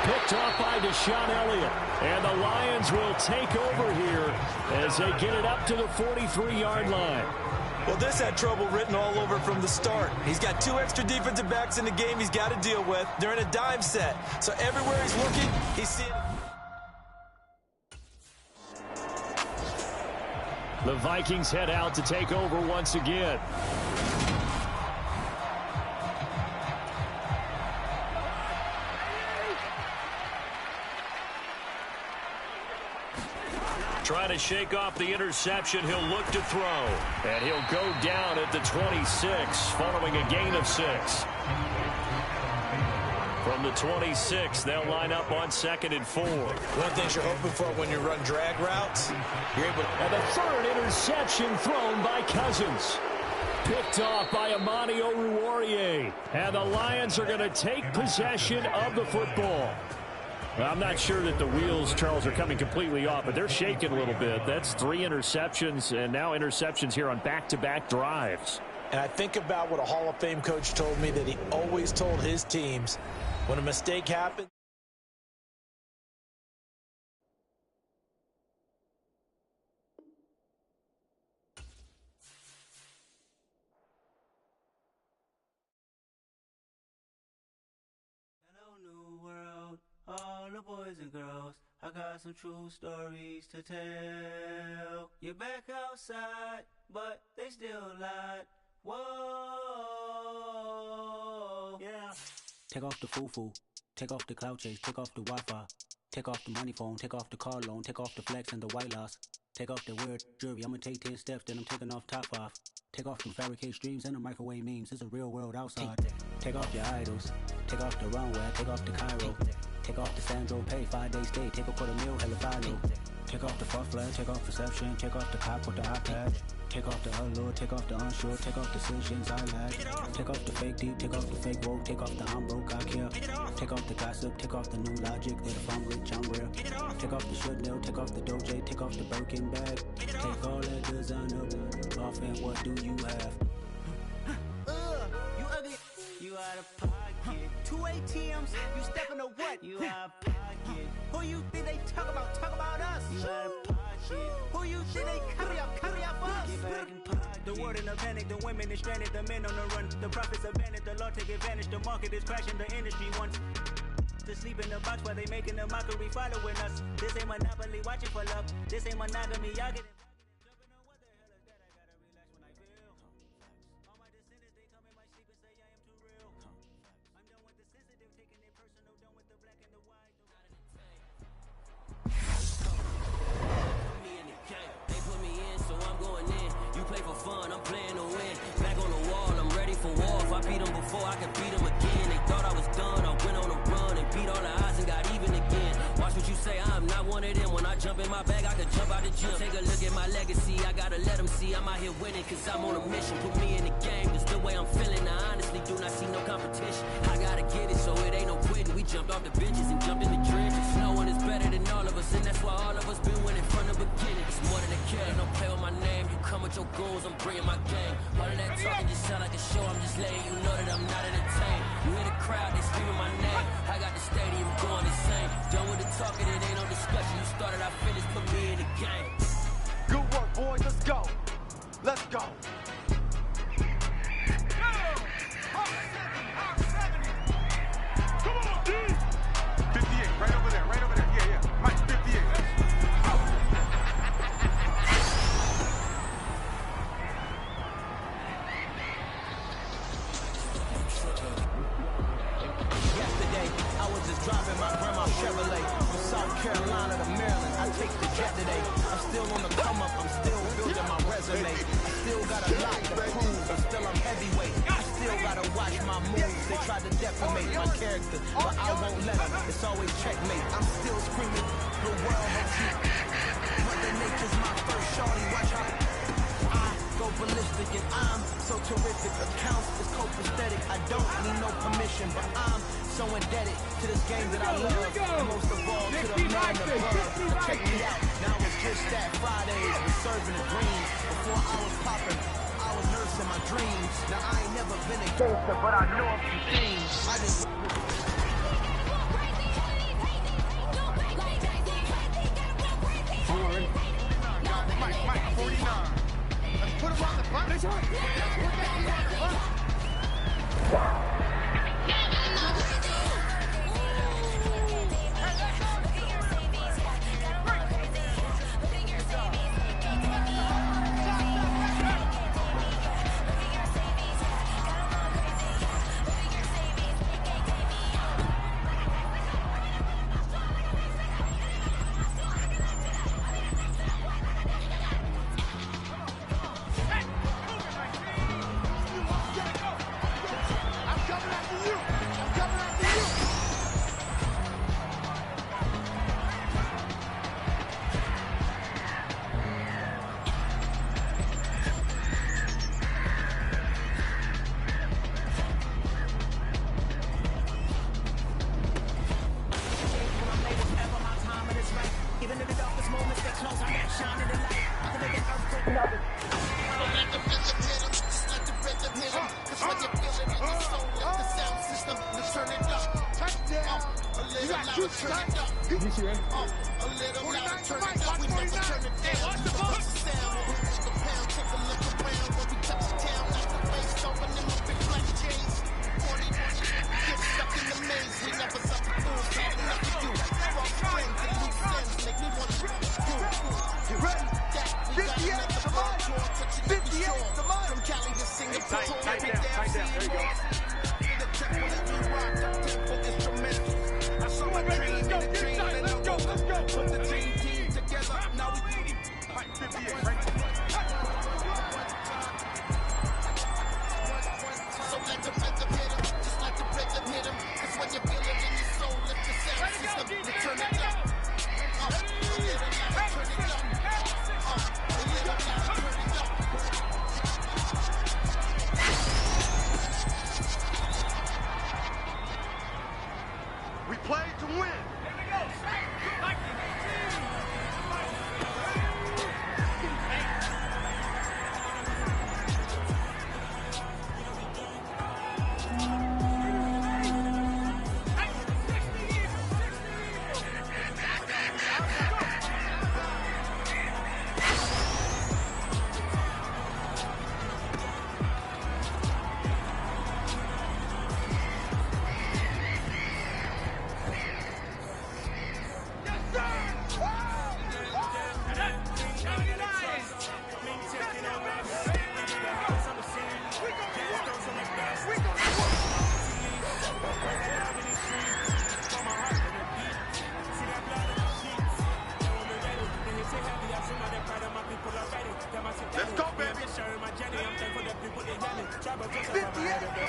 Picked off by Deshaun Elliott. And the Lions will take over here as they get it up to the 43-yard line. Well, this had trouble written all over from the start. He's got 2 extra defensive backs in the game he's got to deal with. They're in a dime set. So everywhere he's looking, he's seeing... The Vikings head out to take over once again. Trying to shake off the interception. He'll look to throw. And he'll go down at the 26 following a gain of 6. From the 26, they'll line up on 2nd and 4. One thing you're hoping for when you run drag routes, you're able to... And the 3rd interception thrown by Cousins. Picked off by Amani Oruwariye. And the Lions are going to take possession of the football. Well, I'm not sure that the wheels, Charles, are coming completely off, but they're shaking a little bit. That's 3 interceptions, and now interceptions here on back-to-back drives. And I think about what a Hall of Fame coach told me, that he always told his teams, when a mistake happens, all the boys and girls, I got some true stories to tell. You're back outside, but they still lied. Whoa, yeah. Take off the foo-foo, take off the cloud chase, take off the Wi-Fi, take off the money phone, take off the car loan, take off the flex and the white loss. Take off the weird jewelry, I'ma take 10 steps, then I'm taking off top 5. Take off them fabricated streams and the microwave memes, it's a real world outside. Take off your idols, take off the runway, take off the Cairo. Take off the Sandro pay, 5 days stay, take a $250,000, hella follow. Take off the far flag, take off perception, take off the cop with the iPad. Take off the allure, take off the unsure, take off decisions I lack. Take off the fake deep, take off the fake woke, take off the I'm broke, I care. Take off the gossip, take off the new logic, that if I'm rich, I'm rare. Take off the should know, take off the Doja, take off the Birkin bag. Take all that designer off and what do you have? You ugly, you out of pocket. 2 ATMs, you stepping to what? You out of pocket. Who you think they talk about us? You out of pocket. Who you think they carry up for us? Get back in pocket. The world in a panic, the women is stranded, the men on the run. The profits abandoned, the law take advantage, the market is crashing, the industry wants. bucks to sleep in the box while they making a mockery following us. This ain't Monopoly, watching for love. This ain't monogamy, y'all get it. Jumping on what the hell is that? I gotta relax when I feel. All my descendants, they come in my sleep and say I am too real. I'm done with the sensitive, taking it personal, done with the black and the white. Me in the game, they put me in, so I'm going in. You play for fun, I'm playing to win. Back on the wall, I'm ready for war. If I beat them before, I can beat them again. They thought I was done, I went on a run and beat all the odds and got even again. Watch what you say, I'm not one of them. When I jump in my bag, I can jump out the gym. Take a look at my legacy, I gotta let them see I'm out here winning, cause I'm on a mission. Put me in the game, it's the way I'm feeling. I honestly do not see no competition. I gotta get it, so it ain't no quitting. We jumped off the benches and jumped in the trenches. No one is better than all of us, and that's why all of us been winning from the beginning. It's more than a kid, don't play with my name. You come with your goals, I'm bringing my game. All of that talking just sound like a show, I'm just letting you know that I'm not entertained. You hear the crowd, they screaming my name. I got the stadium going insane. Done with the talking, it ain't no discussion. You started, I finished, put me in the game. Good work, boys, let's go. Let's go. Come on, D. 58, right over there, right over there. Yeah, yeah. Mike, 58. Yesterday, I was just driving my grandma's Chevrolet from South Carolina to Maryland. I take the jet today. I'm still on the come up. I'm still building my resume. I still got a lot to prove, but still I'm heavyweight. I still gotta watch my moves. They tried to defamate my character, but I won't let them. It's always checkmate. I'm still screaming, the world hates me. Mother Nature's my first shorty. Watch how I go ballistic, and I'm so terrific. Accounts is copacetic. I don't need no permission, but I'm so indebted to this game that I love, and most of all to the man above. Check me out, now it's just that Fridays was serving the greens. Before I was popping, I was nursing my dreams. Now I ain't never been a gangster, but I know a few things. I just Mike, 49. Let's put him on the front. Let's come on. Get the other way.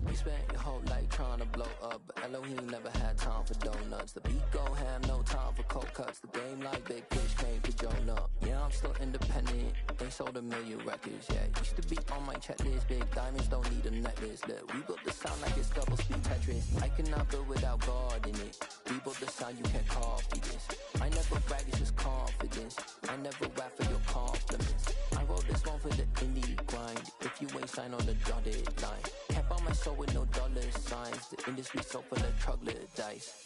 You spent your whole life trying to blow up, but Elohim never had time for donuts. The beat go ham, no time for cold cuts. The game like big fish came to Jonah. Yeah, I'm still independent. They sold 1 million records, yeah. Used to be on my checklist. Big diamonds don't need a necklace. Look, we built the sound like it's double speed Tetris. I cannot build without God in it. We built the sound, you can't copy this. I never brag, it's just confidence. I never rap for your compliments. I wrote this one for the indie grind. If you ain't signed on the dotted line, can't buy my soul with no dollar signs. The industry so full of troglodytes.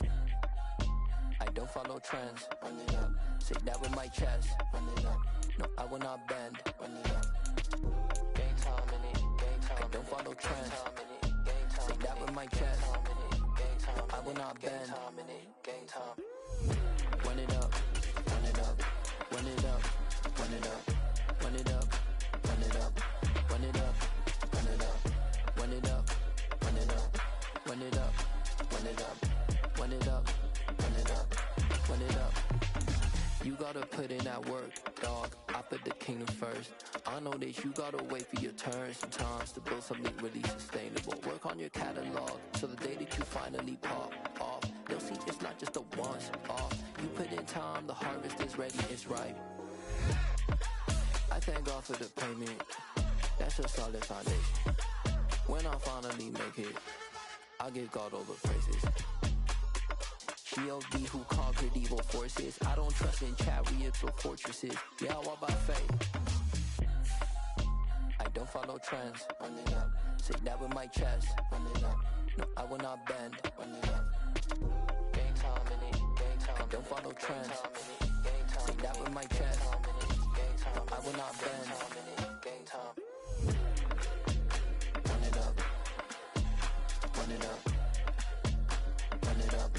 I don't follow trends. Run it up. Say that with my chest. Run it up. No, I will not bend. Run it up. Game time in it. Game time. I don't follow trends. Say that with my chest. I will not bend. Game time. Run it up. Run it up. Run it up. Run it up. Run it up. Run it up. Run it up. Run it up. Run it up. Run it up. Run it up. Run it up. Run it up. Run it up. Run it up. You gotta put in that work, dog. I put the kingdom first. I know that you gotta wait for your turn sometimes to build something really sustainable. Work on your catalog, so the day that you finally pop off, they'll see it's not just a once off. You put in time, the harvest is ready, it's ripe. I thank God for the payment. That's a solid foundation. When I finally make it, I give God all the praises. G.O.D. who conquered evil forces. I don't trust in chariots or fortresses. Yeah, I walk by faith. I don't follow trends. Run it up. Say that with my chest. Run it up. No, I will not bend. Run it up. Game time in it. Game time. I don't follow trends. Say that with my chest. I will not bend. Game time. Run it up. Run it up. Run it up.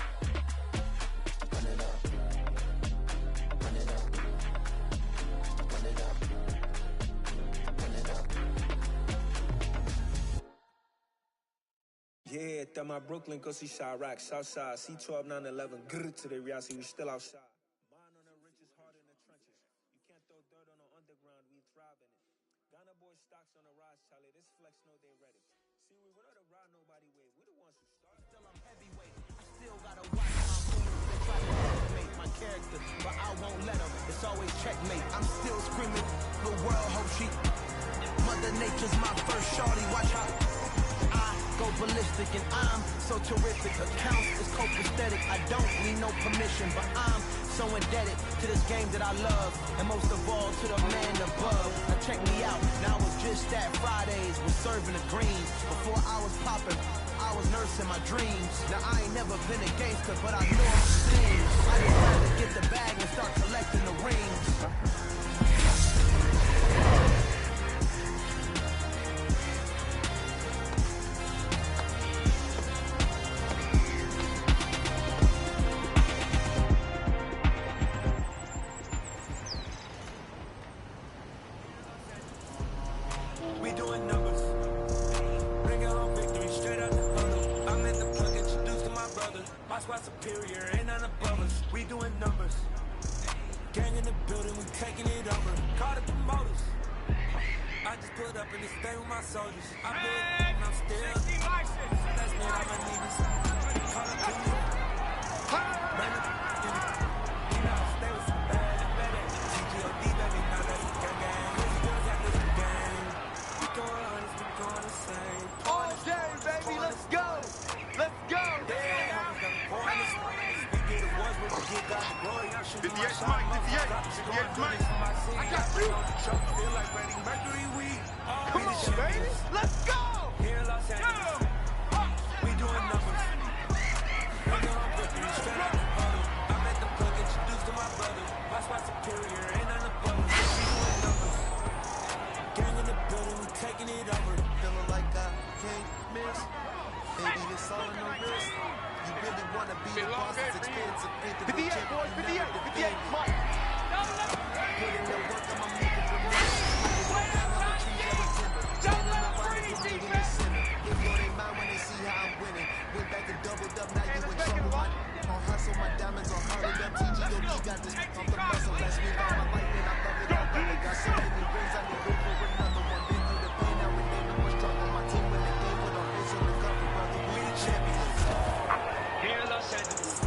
Run it up. Run it up. Run it up. Run it up. Yeah, that my Brooklyn, go see Chirac, Southside, C12, 911, grrr to the reality, we still outside. Mine on the richest, heart in the trenches. You can't throw dirt on the underground, we thrive in it. Ghana boy stocks on the rise, Charlie, this flex know they ready. See, we went out to ride nobody way, we the ones who started. Still I'm heavyweight, I still gotta watch my moves. They try to estimate my character, but I won't let them, it's always checkmate. I'm still screaming, the world hope she. Mother Nature's my first shorty, watch how I go ballistic and I'm so terrific. Accounts is copacetic, I don't need no permission, but I'm so indebted to this game that I love, and most of all to the man above. Now check me out, now it was just that Fridays was serving the greens. Before I was popping, I was nursing my dreams. Now I ain't never been a gangster, but I know I'm seen. I just rather get the bag and start collecting the rings. squad superior, ain't none above us. We doing numbers. Gang in the building, we taking it over. Call the promoters. I just put up in this thing with my soldiers. I put and I'm still. That's me, I'ma need this. Call up to me. Man, you know, stay with some bad. TGOD, baby, now that's a gang. Crazy girls at this game. We going honest, we going the same. All day, baby, let's go. Let's go. We get awards when we get God the glory. I'm shooting my 58 shot. Mike, 58 Mike. I got you. Feel like Freddie Mercury, we Come on, baby. Let's go. here in Los Angeles. We doing numbers. Bring it on, Brooklyn, straight out the bottle. I met the plug, introduced to my brother. My spot superior, ain't none above us. We doing numbers. Gang in the building, we taking it over. Feeling like I can't miss. Baby, it's all in the wrist. You really wanna be the boss, it's expensive. Ain't the 58, boys, 58, Mike. Put in the work, I'ma make it from this. Don't let them breathe, defense. They blow their mind when they see how I'm winning. Went back and doubled up, now you in trouble. On hustle, my diamonds are hurried up. TGOD got this off the muscle. Let's move on my life, and I love it. I love it. Got so many rings, I need room for another one. Been through the pain, now we ain't no more struggle. My team win the game with our face on the cover, brother. We the champions. Here in Los Angeles.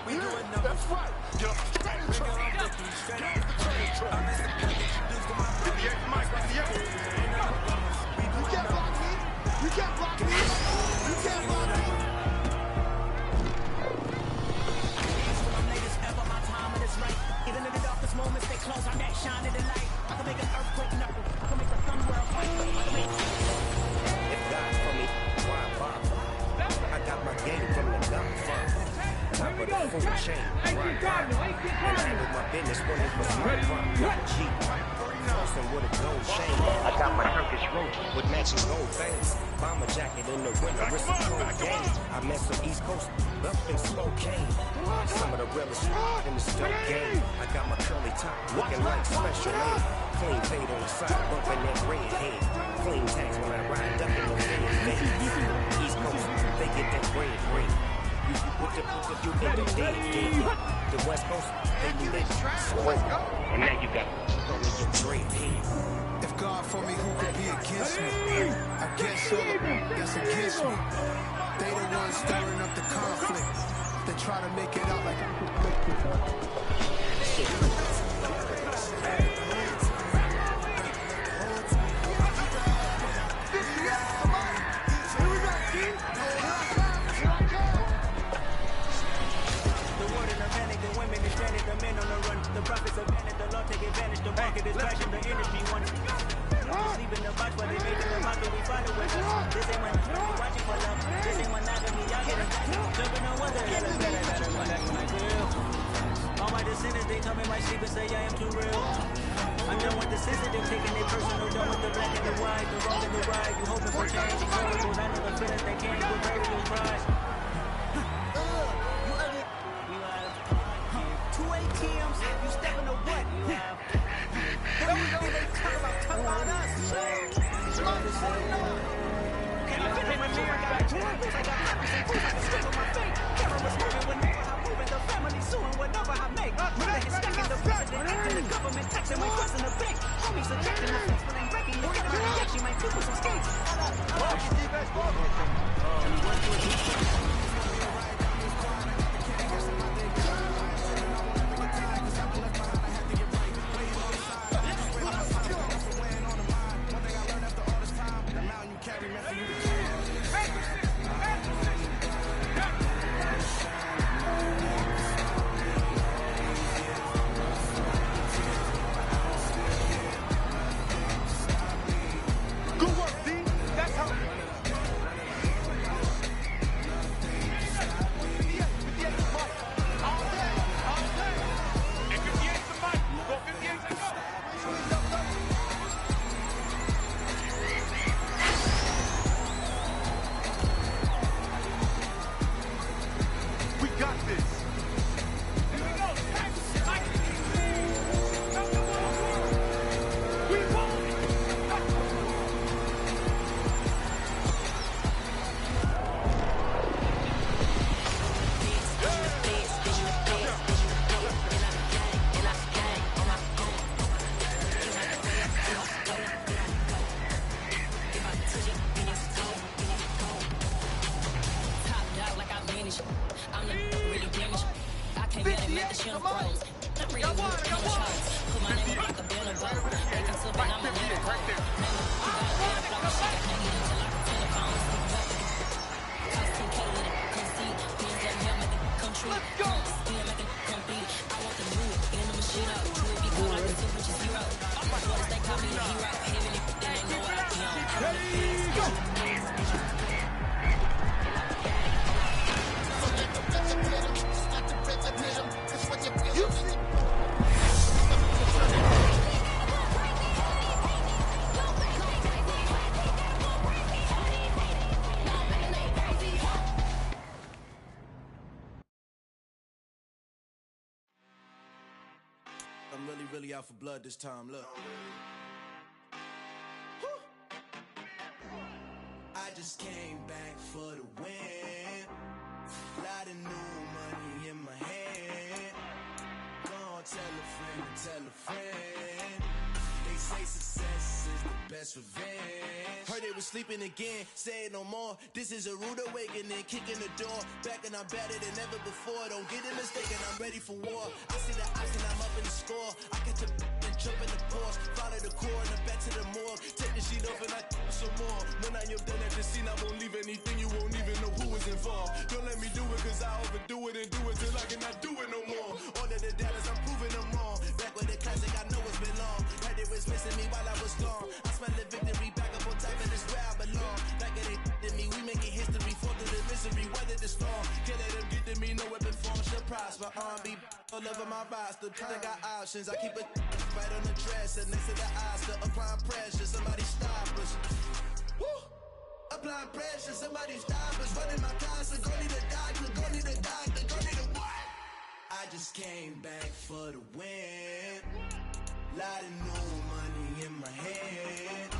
We doing numbers. That's right. Bring it on, Brooklyn, straight out the bottle. I met the plug, introduced to my brother. 58 Mike, 58. Ain't none above us. We You doing can't block numbers. me. You can't block me. You can't block me. I'm latest ever, my time it is right. Even in the darkest moments, they close, I'm that shine in the light. I can make an earthquake knuckle. I can make the sun world quake. I can make If God's for me, why bother? I got my game from the Godfather. Top of the food chain, right? And handle my business when it was my crime. G, Boston with a gold chain. I got my Turkish roach with matching gold veins. Bomber jacket in the winter, it's a cold game. I met some East Coast up in Spokane. Some of the realest in the still game. I got my curly top looking like special aid. Clean fade on the side, bumping that red head. Clean tags when I ride, ducking those fade. East Coast, they get that bread. You get the dead. The West Coast, they do that smoke. And now you got your dream head. If God for me, who could be against me? I guess all of them that's against me. They the ones stirring up the conflict. They try to make it out like the profits are vanished, the law take advantage, the market is crashing, the industry wants sleep in the box, but they making the market, we follow with us. This ain't money, we watching for love. This ain't monogamy, y'all get it. Jumping on whether I gotta run, that's my deal. All my descendants, they come in my sleep and say I am too real. I'm done with the sensitive, taking it personal, done with the black and the white, the wrong and the right. You hoping for change, you miracles, I know the feelings they can't go very with pride. Two ATMs, you stepping to what? What we know they talk about us. Can you fit in with me? I got tourists, I got purpose and proof. I can stick on my feet. Cameras moving whenever I'm moving. The family suing whatever I make. Mother is stuck in the president, acting the government taxing my trust in the bank. Homies ejecting my face when I'm breaking. You get a reaction, my people some skates. Come on. Got one. Put my name like a banner boat. They can flip it, I'm a leader. Right there. Let's go. I'm really out for blood this time, look. I just came back for the win. Lot of new money in my hand. Gonna tell a friend. They say success is the best revenge. Heard they was sleeping again, say it no more. This is a rude awakening, kicking the door. Back and I'm better than ever before. Don't get it mistaken, I'm ready for war. I see the ops and I'm up in the score. I catch a and jump in the course. Follow the core and the back to the morgue. Take the sheet off and I some more. When I am done at the scene, I won't leave anything. You won't even know who is involved. Don't let me do it cause I overdo it and do it till I cannot do it no more. All of the doubters, I'm proving them wrong. Back with the classic, I know it's been long. Heard it was missing me while I was gone. I smell the victory back up on top of this where I belong. Like it ain't to me, we making history. Fall through the misery, weather the storm. Can't let them get to me, no weapon form shall prosper. R&B all over my roster. I got options, I keep it right on the dresser. Next to the Oscar, applying pressure. Somebody stop us. Woo! Applying pressure, somebody stop us. Running my concert, go need a doctor, go need a what? I just came back for the win. Lot of new money in my hand.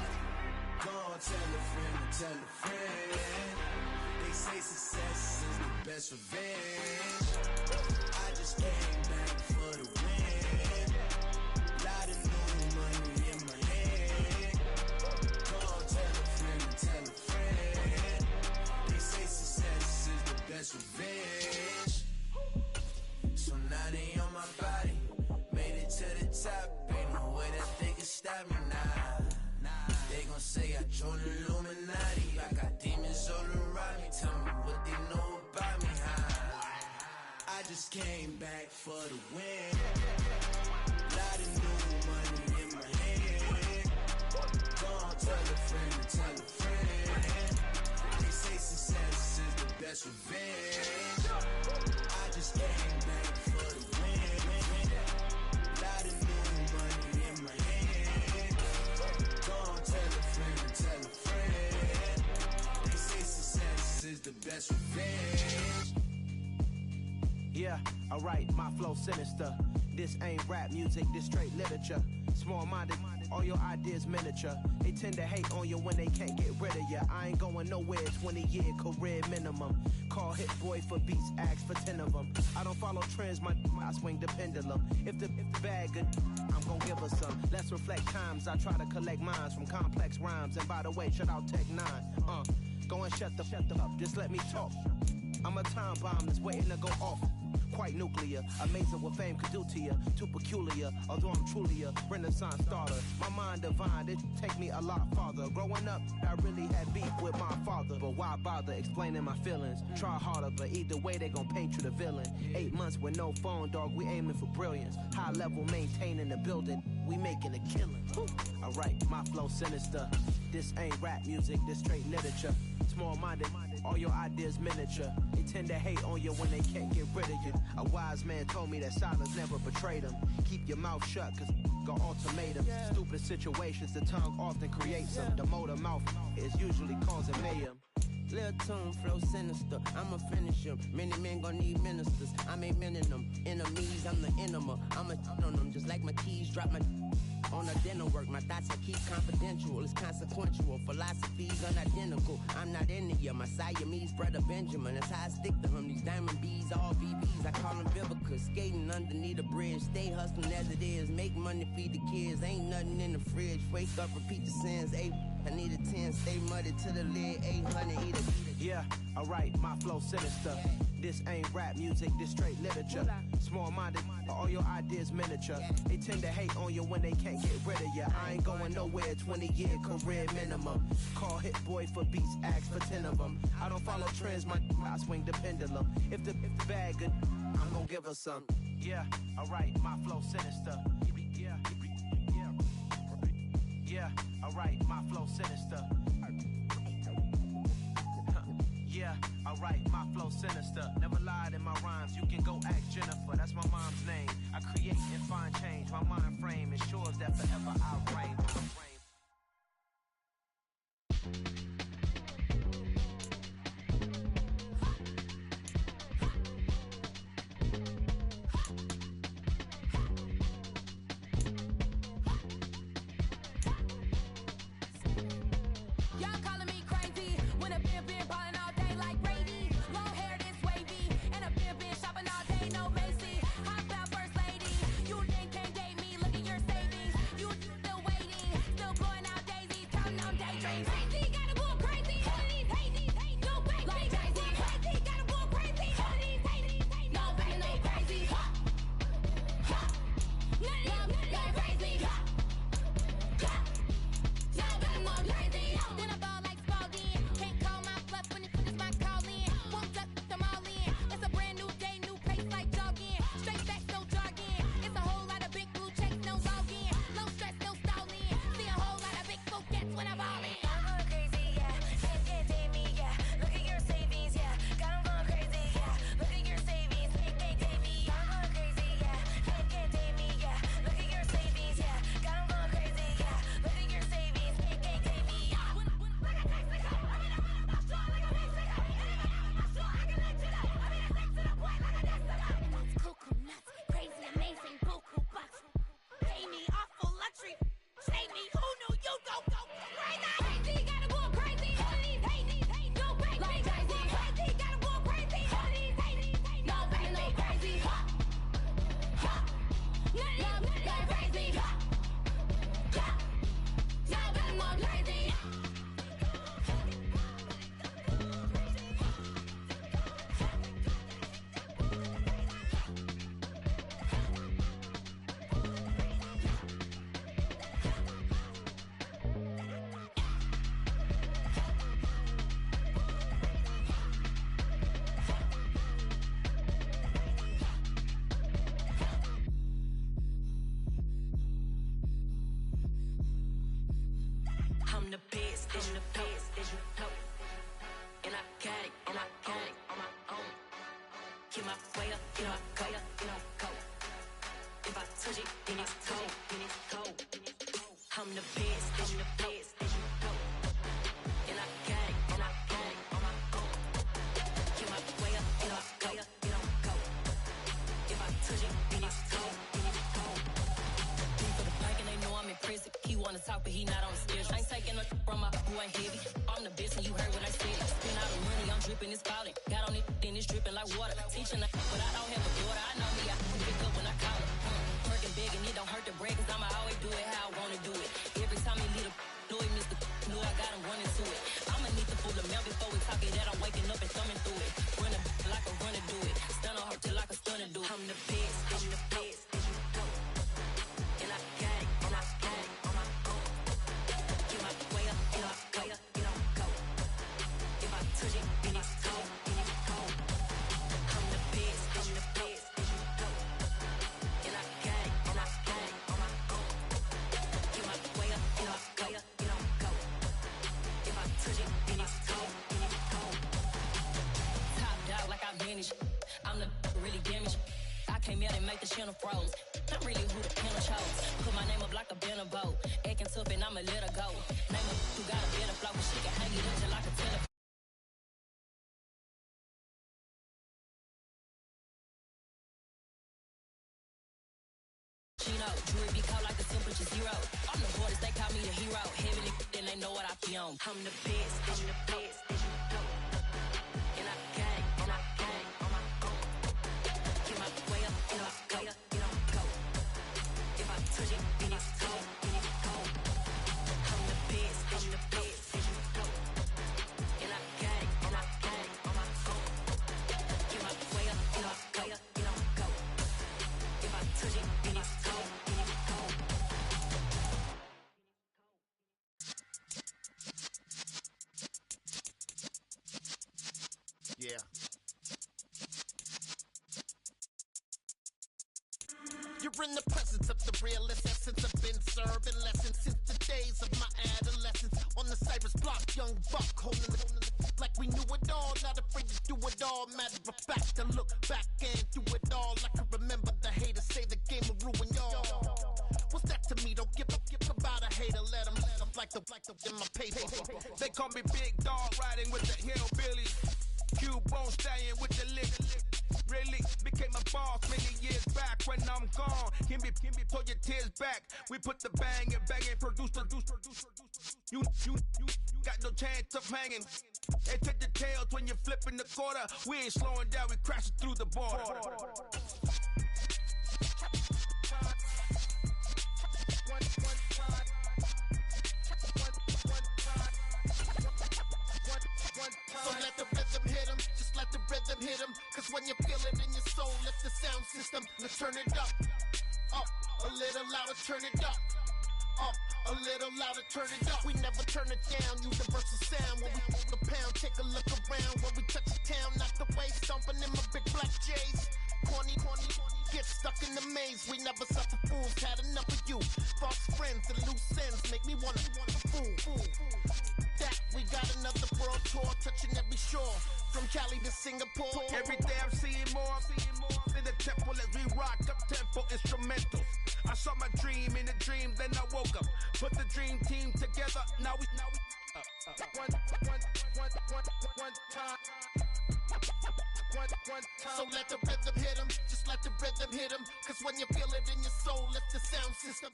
Gonna tell a friend. They say success is the best revenge. I just came back for the win. Lot of new money in my hand. Gonna tell a friend. They say success is the best revenge. So now they on my body. Made it to the top. Ain't no way that they can stop me now. They gon' say I joined the Illuminati. I got demons all around me. Tell me what they know about me, huh? I just came back for the win. Lot of new money in my hand. Gonna tell a friend. They say success is the best revenge. I just came back for the win. Lot of new money in my hand. Gonna tell a friend. They say success is the best revenge. Yeah, alright, my flow sinister. This ain't rap music, this straight literature. Small-minded, all your ideas miniature. They tend to hate on you when they can't get rid of you. I ain't going nowhere, 20-year career minimum. Call Hit Boy for beats, ask for 10 of them. I don't follow trends, I swing the pendulum. If the bag good, I'm gon' give her some. Let's reflect times, I try to collect minds from complex rhymes. And by the way, shout out Tech 9. Go and shut the up, just let me talk. I'm a time bomb that's waiting to go off. Quite nuclear, amazing what fame could do to you. Too peculiar, although I'm truly a renaissance starter. My mind divine, it take me a lot farther. Growing up, I really had beef with my father. But why bother explaining my feelings? Try harder, but either way they gon' paint you the villain. 8 months with no phone, dog, we aiming for brilliance. High level maintaining the building, we making a killing. Alright, my flow sinister. This ain't rap music, this straight literature. Small-minded, all your ideas miniature. They tend to hate on you when they can't get rid of you. A wise man told me that silence never betrayed him. Keep your mouth shut, cause got ultimatums. Stupid situations, the tongue often creates them. The motor mouth is usually causing mayhem. Lil' tune, flow sinister, I'ma finish him. Many men gon' need ministers, I'm aiming them. Enemies, I'm the enema, I'ma on them. Just like my keys, drop my on a dinner work. My thoughts I keep confidential, it's consequential. Philosophies unidentical, I'm not into ya. My Siamese brother Benjamin, that's how I stick to him. These diamond bees, all BBs, I call them Vivica. Skating underneath a bridge, stay hustling as it is. Make money, feed the kids, ain't nothing in the fridge. Wake up, repeat the sins, I need a 10, stay muddy to the lid, 800, eat it. Yeah, alright, my flow sinister. This ain't rap music, this straight literature. Small-minded, all your ideas miniature. They tend to hate on you when they can't get rid of you. I ain't going nowhere, 20-year career minimum. Call Hit Boy for beats, ask for 10 of them. I don't follow trends, I swing the pendulum. If the bag good, I'm gonna give her some. Yeah, alright, my flow sinister. Yeah, alright, my flow sinister. Yeah, alright, my flow sinister. Never lied in my rhymes, you can go ask Jennifer. That's my mom's name. I create and find change. My mind frame ensures that forever I reign. Talk, but he not on the schedule. I ain't taking no from my who ain't heavy. I'm the best and you heard what I said. Spend all the money, I'm dripping, it's falling. Got on it, then it's dripping like water. Teaching but I don't have a daughter. I know me, I can pick up when I call her. Working big and it don't hurt to break, cause I'ma always do it how I wanna do it. Every time he lead a know he missed the know I got him running to it. I'ma need to pull the mail before we talk it that I'm waking up and thumbing through it. Running like a runner do it. Stun on her till like a stunner do it. I'm the best, I'm the best. And I got it, and I got it. I'm the really damaged. I came out and make the channel froze. I'm really who the panel chose. Put my name up like a banner boat. Acting tough and I'ma let her go. Name her who got a better flow, but she can hang it up just like a telephone. Jewelry be cold like the temperature zero. I'm the hardest, they call me the hero. Heavily, then they know what I be on. I'm the best, I'm the best. And I got it, and I got it on my own. Get my way up, and I go, get on go. If I touch it, then it's cold, then it's cold. I'm the best, I'm the best. And I got it, and I got it on my own. Get my realest essence have been serving lessons since the days of my adolescence. On the Cypress block, young buck holding the like we knew it all, not afraid to do it all. Matter of fact, to look back and do it all. I can remember the haters say the game will ruin y'all. What's that to me? Don't give about a hater. Let them like the in my paper. They call me Big Dog, riding with the hillbillies. Q-Bone staying with the lick. Really became a boss many years back. When I'm gone, can be pull your tears back. We put the bang and produce. You got no chance of hanging. They take the tails when you're flipping the quarter. We ain't slowing down, we crashing through the border. So let the rhythm hit him, just let the rhythm hit him. Cause when you feel it in your soul, let the sound system, let's turn it up, a little louder, turn it up, a little louder, turn it up. We never turn it down, universal sound. When we move the pound, take a look around. When we touch the town, knock the way, stomping in my big black J's. Corny, get stuck in the maze. We never suffer fools, had enough of you. False friends and loose ends make me wanna fool. That we got another world tour, touching every shore, from Cali to Singapore. Every day I'm seeing more in the temple as we rock up tempo instrumentals. I saw my dream in a dream, then I woke up. Put the dream team together. Now we one time. So let the rhythm hit him, just let the rhythm hit him. Cause when you feel it in your soul, lift the sound system.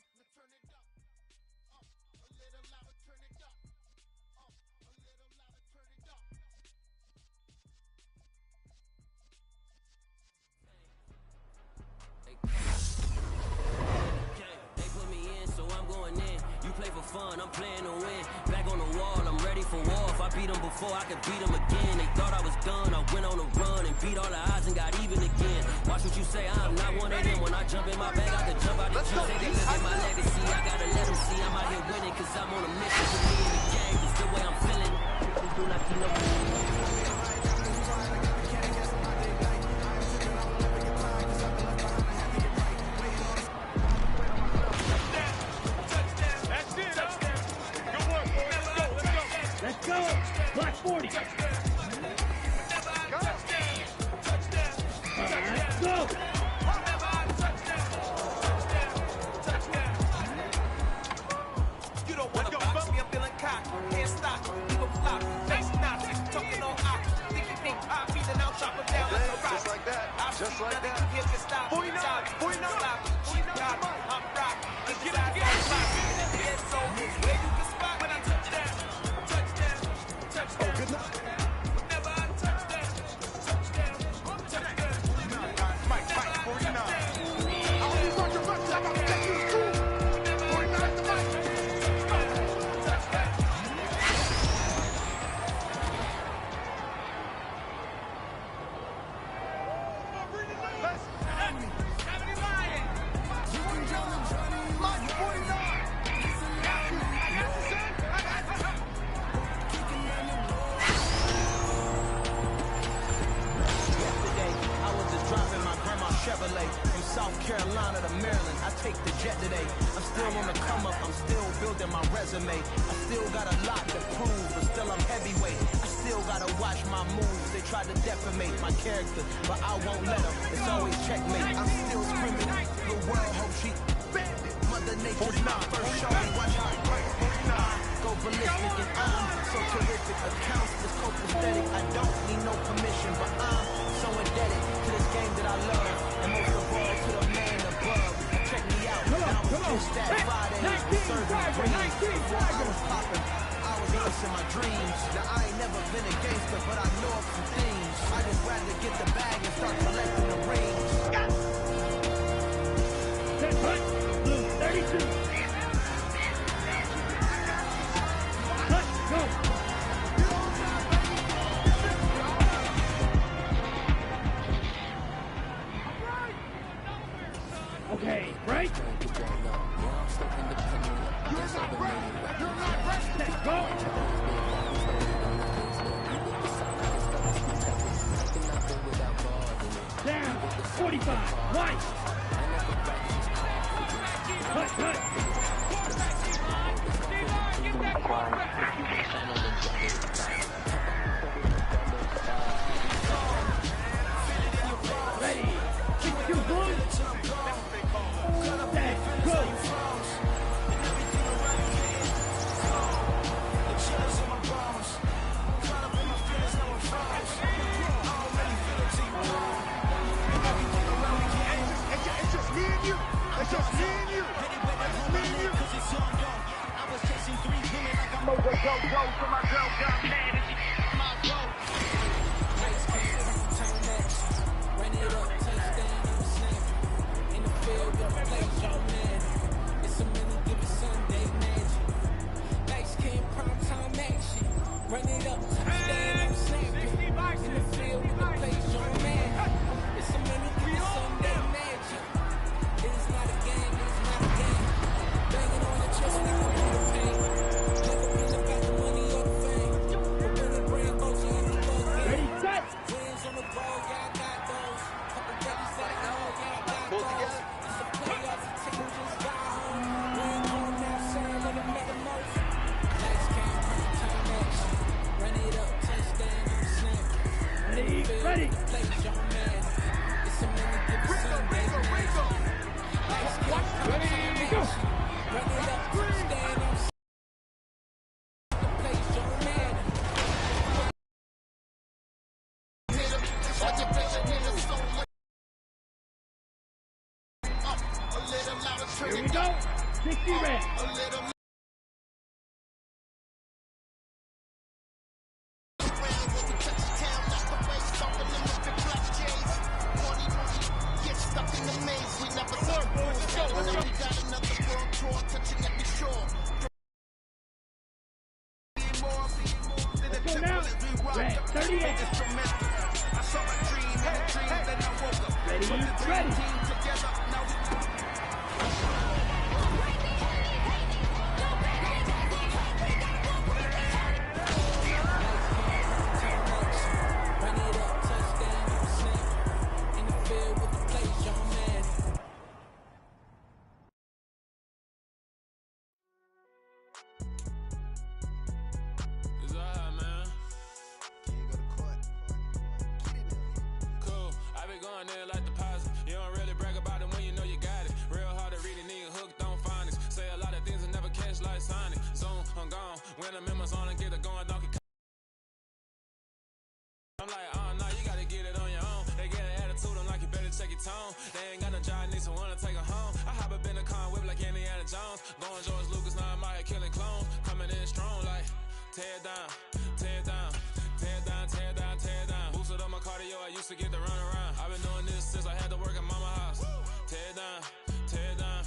Fun, I'm playing to win. Back on the wall, I'm ready for war. If I beat them before, I can beat them again. They thought I was done, I went on a run and beat all the odds and got even again. Watch what you say, I'm not one of them. When I jump in my bag, I can jump out the juice. They look at my legacy, I gotta let them see I'm out here winning. Cause I'm on a mission to me in the game. It's the way I'm feeling. Let's go! Black 40! Go! Let's go! You don't want to box me, I'm feeling cocky. Can't stop, leave a flop. Face knots, talking on ops. Think you think I'm feeding out, chop them down like a rock. Just like that, just like that. You can't stop. 49, 49. I'm rock. Let's get out of here. So, where you can spot when I touch that. Oh, good luck. Whenever I touch that. Mike, 49. I want you to run like I'm taking you to school. 49 to Mike. Chevrolet from South Carolina to Maryland. I take the jet today. I'm still on the come up. I'm still building my resume. I still got a lot to prove, but still I'm heavyweight. I still gotta watch my moves. They try to defamate my character, but I won't let them. It's always checkmate. I'm still screaming. The world hopes she Mother Nature's my first show. Watch how I go ballistic and I'm so terrific. Accounts is copacetic. I don't need no permission, but I'm so indebted to this game that I love. And most of all to the man above. Check me out. Come on. That Friday, serving dreams. Before I was popping, I was chasing my dreams. Now I ain't never been a gangster, but I know of some things. I just rather get the bag and start collecting the rings. That's right. Blue 32. Let's go. Okay, right? You're not ready. You're not ready. Let's go. Down. 45. White. my girl got mad and she my road. Run it up, touchdown, I'm snapping. In the field with the place, y'all man. It's a mini given Sunday magic. Light skin, prime time action. Run it up, touchdown, I'm snapping. In the field with the place, y'all man. It's a mini given Sunday magic. It is not a game, it is not a game. Banging on the chest, and I can feel the pain. Never been about the money or the fame. But when the brain goes, you have to go again. Ready, set. Wins on the road, y'all got those. Couple records at home, y'all got those. It's the playoffs, the team just got home. Ring home now, saying when it matter most. Lights, cam, prime time action. Run it up, touchdown, I'm snapping. Ready. Place, y'all man. It's a minute, give it Sunday. Lights, cam, prime time action. Run it up, touchdown, I'm snapping. Place, y'all man. Here we go. 60 red. Let's go now. Red, 38. I saw a dream and a dream, then I woke up. Ready, Put the ready. team together, now we Run it up, touchdown, I'm snapping. In the field with the place, y'all man. It's alright, man. Cool. I be going there like deposit. You don't really brag about it when you know you got it. Real hard to read a nigga hooked on phonics. Say a lot of things and never catch like Sonic. Zoom, I'm gone. When the members on and get it going, donkey. I'm like, oh no, you gotta get it on your own. They get an attitude, I'm like, you better check your tone. They ain't got no job, need someone to take her home. I hop up in the car and whip like Indiana Jones. Going George Lucas, now I'm out here killing clones. Coming in strong like, tear down, tear down, tear down, tear down, tear down. Boosted up my cardio, I used to get to run around. I've been doing this since I had to work at mama house. Tear down, tear down,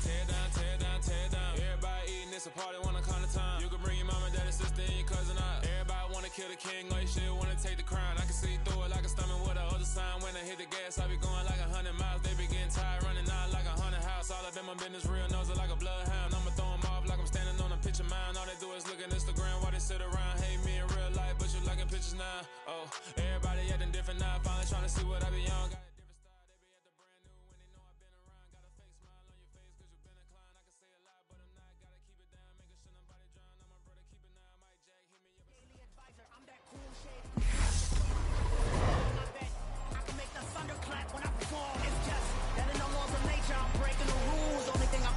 tear down, tear down, tear down. Everybody eating, it's a party, wanna come to time. You can bring your mama, daddy, sister, and your cousin out. Everybody wanna kill the king, or you shit wanna take the crown. I can see through it like a stomach with a other sign. When I hit the gas, I be going like 100 miles. They be getting tired, running out like 100 house. All up in my business, real nose it like a bloodhound. I'ma throw 'em off like I'm standing on a picture mound. All they do is look at Instagram while they sit around. Hate me in real life, but you liking pictures now. Oh, everybody acting different now. Finally trying to see what I be on. Got a different style, they be acting brand new when they know I've been around. Got a fake smile on your face cause you been inclined. I can say a lot, but I'm not. Gotta keep it down, making sure nobody drown. I'm a brother, keep it now. Mike Jack, hit me up. Daily advisor, I'm that cool shade. I bet I can make the thunder clap when I perform. It's just that in the laws of nature, I'm breaking the rules. Only thing I'm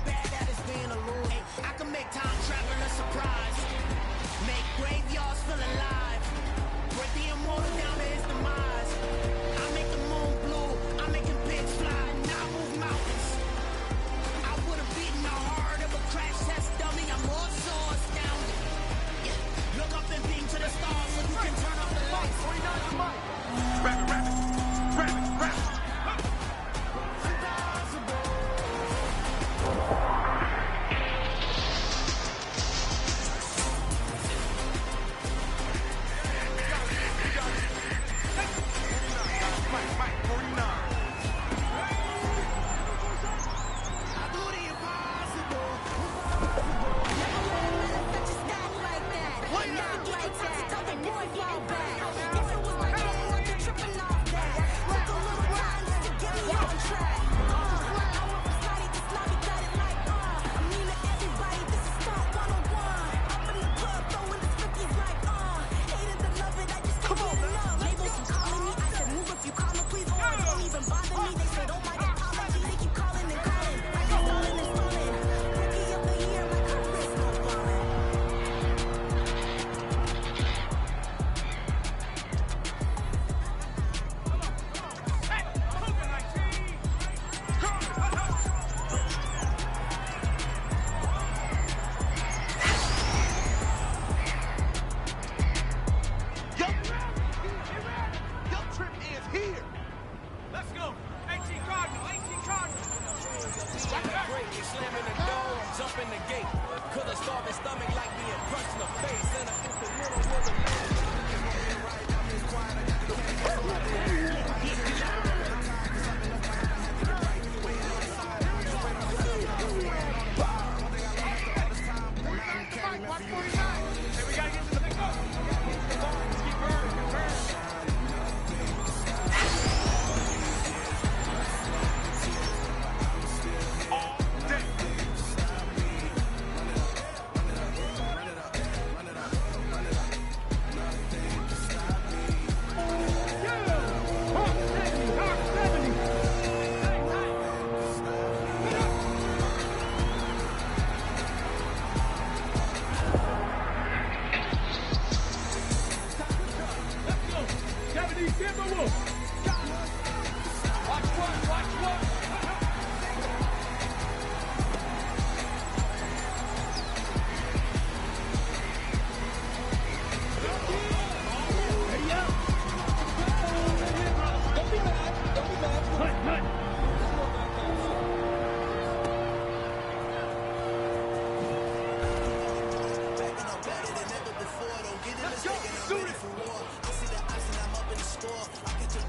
ready for war. I see the ice and I'm up in the score. I catch a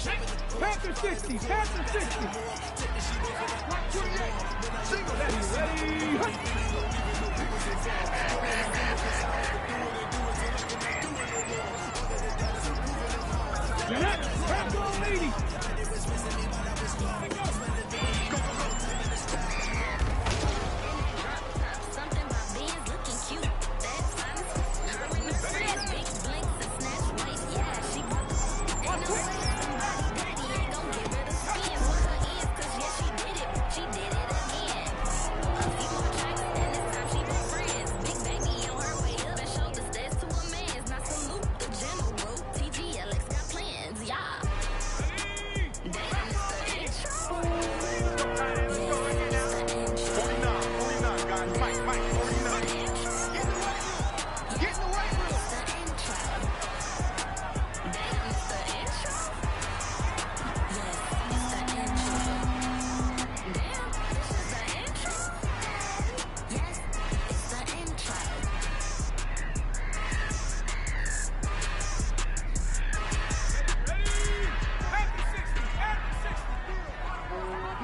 jumping the court. Panther 60, Panther 60. Take the sheet over that. Single, ready. You're not the old lady. Something about being looking cute. That's honest. Big blinks and snatch waist. Yeah, she ain't no way somebody daddy ain't gon' give her the skin. What her is, cause yeah, she did it. She did it again. A few more tracks and this time she been friends. Big baby on her way up and showed the stairs to a man's. Now salute the general. TGLX got plans, yeah. Damn, it's the intro. Yeah, it's the intro. 49, guys. Mike, 49. Get in the way, bro. It's the intro. Damn, it's the intro. Yes, it's the intro. Damn, this is the intro. Yes, it's the intro.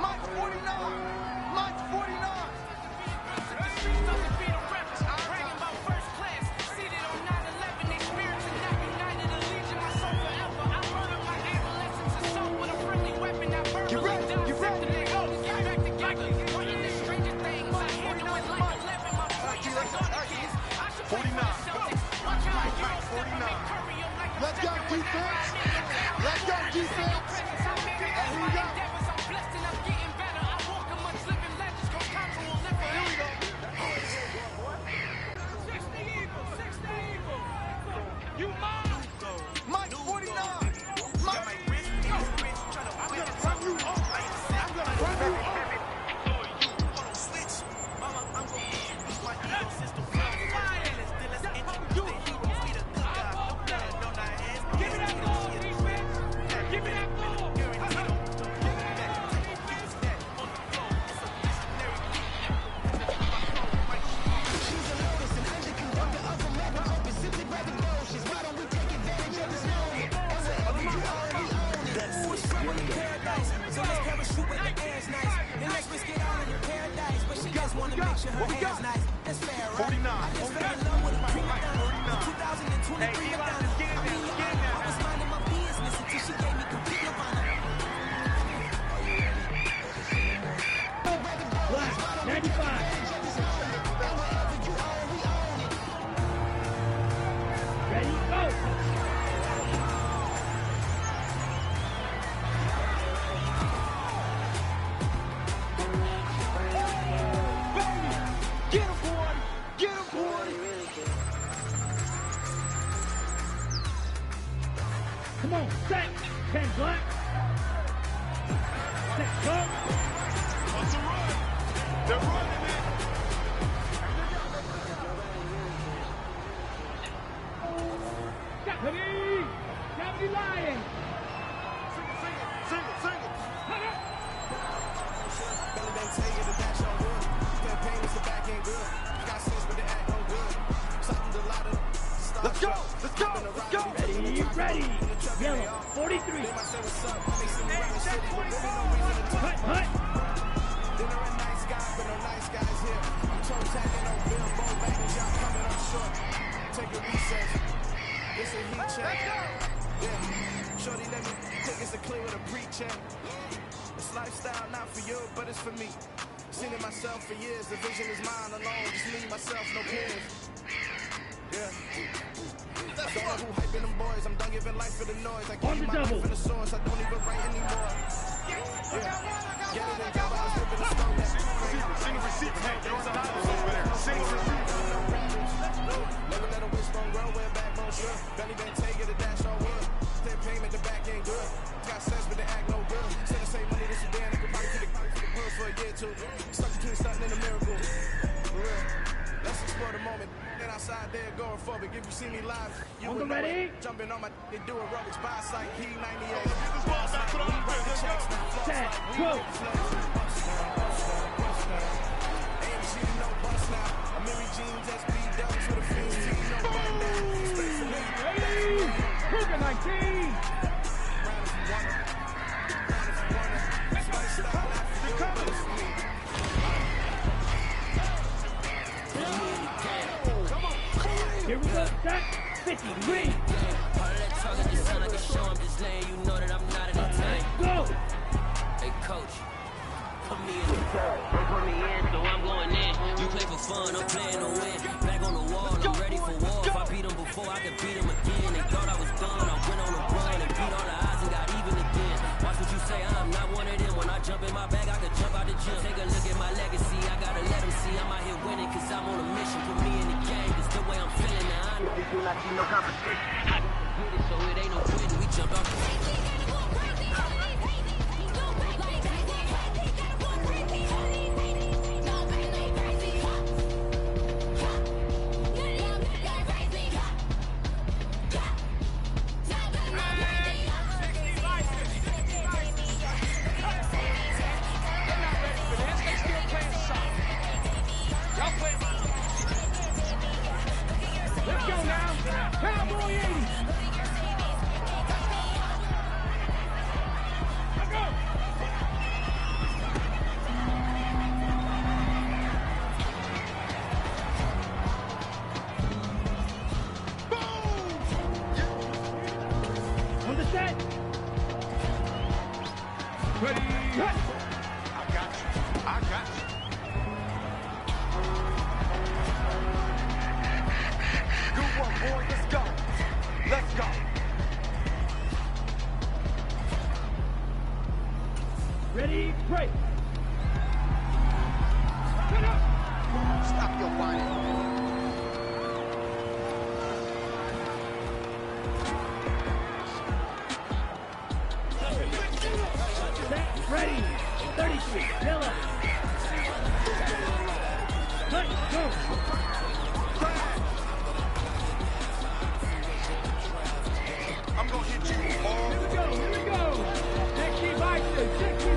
Mike 49. Mike 49. You ready? You ready? Let's go defense. Let's go defense. And here we go. Here we go. Mike 49. Mike. I'm gonna run you over. I'm gonna run you over. Wanna make sure her hair's nice. That's fair, right? 49. I just fell in love with a prima donna. 2023 Madonna. I mean, I was minding my business until she gave me complete nirvana. Black, 95. Ready, go. Get him, boy. Get him, boy. Come on, set. 10 black. Set, go. What's the run? They're running it. Ready. Cavity Lion. Single. Belly bang take it, the dash on wood. Campaign is the back end good. Got sense, but the act no good. Something to lot of. Let's go. Ready. Yellow, 43. Hut. Dinner a nice guy, but no nice guys here. I'm toe tagging on Bill, ball back and y'all coming up short. Take a recess. It's a heat check. Yeah. Shorty, let me take us to clear with a pre-check. This lifestyle not for you, but it's for me. Seen it myself for years. The vision is mine alone. Just me, myself, no peers. Yeah. I don't know who hyping them boys. I'm done giving life for the noise. I keep my life in the source. I don't even write anymore. Yeah. Get it and go. I was ripping the stone. Single receiver. Hey, there was an island over there. Single receiver. Never let a wishbone grow. Wear backbone sure. Belly bang take it, a dash on wood. Their payment, the back ain't good. Got sense, but they act no good. Send the same money to Sudan. They could probably get the good for a year or two. Stuck between stunting and a miracle. For real. Let's explore the moment. Then outside there going forward. If you see me live, you will know it. Jumping on my they do aerobics by sight. P98. Get this ball back to the offense. Let's go. Set, go. AMG, no bust now. A Mary Jeans, SB, Dubs with a fiend. No button down. Straight for me. Green. All of that talking just sound like a show. I'm just letting you know that I'm not in the tank. Go. Hey, coach. Put me in the they put me in, so I'm going in. You play for fun, I'm playing to win. Back on the wall, I'm ready for war. If I beat them before, I can beat them again. They thought I was done, I went on a run and beat all the odds and got even again. Watch what you say, I'm not one of them. When I jump in my bag, I can jump out the gym. Take a look at my legacy, I gotta let them see I'm out here winning, cause I'm on a mission. Put me in the game, it's the way I'm feeling now. I know they do not see no competition. I get it, so it ain't no quitting. We jump out the Let's go now. Cowboy 80. Let's go. Boom. On the set. Ready. Hit. I got you. I got you. Good one, boy. Let's go. Let's go. Ready, break. Stop your whining. Set, ready. 33. Yellow. Let's go. I'm gonna hit you all. Here we go, here we go. 60 bikes, 60.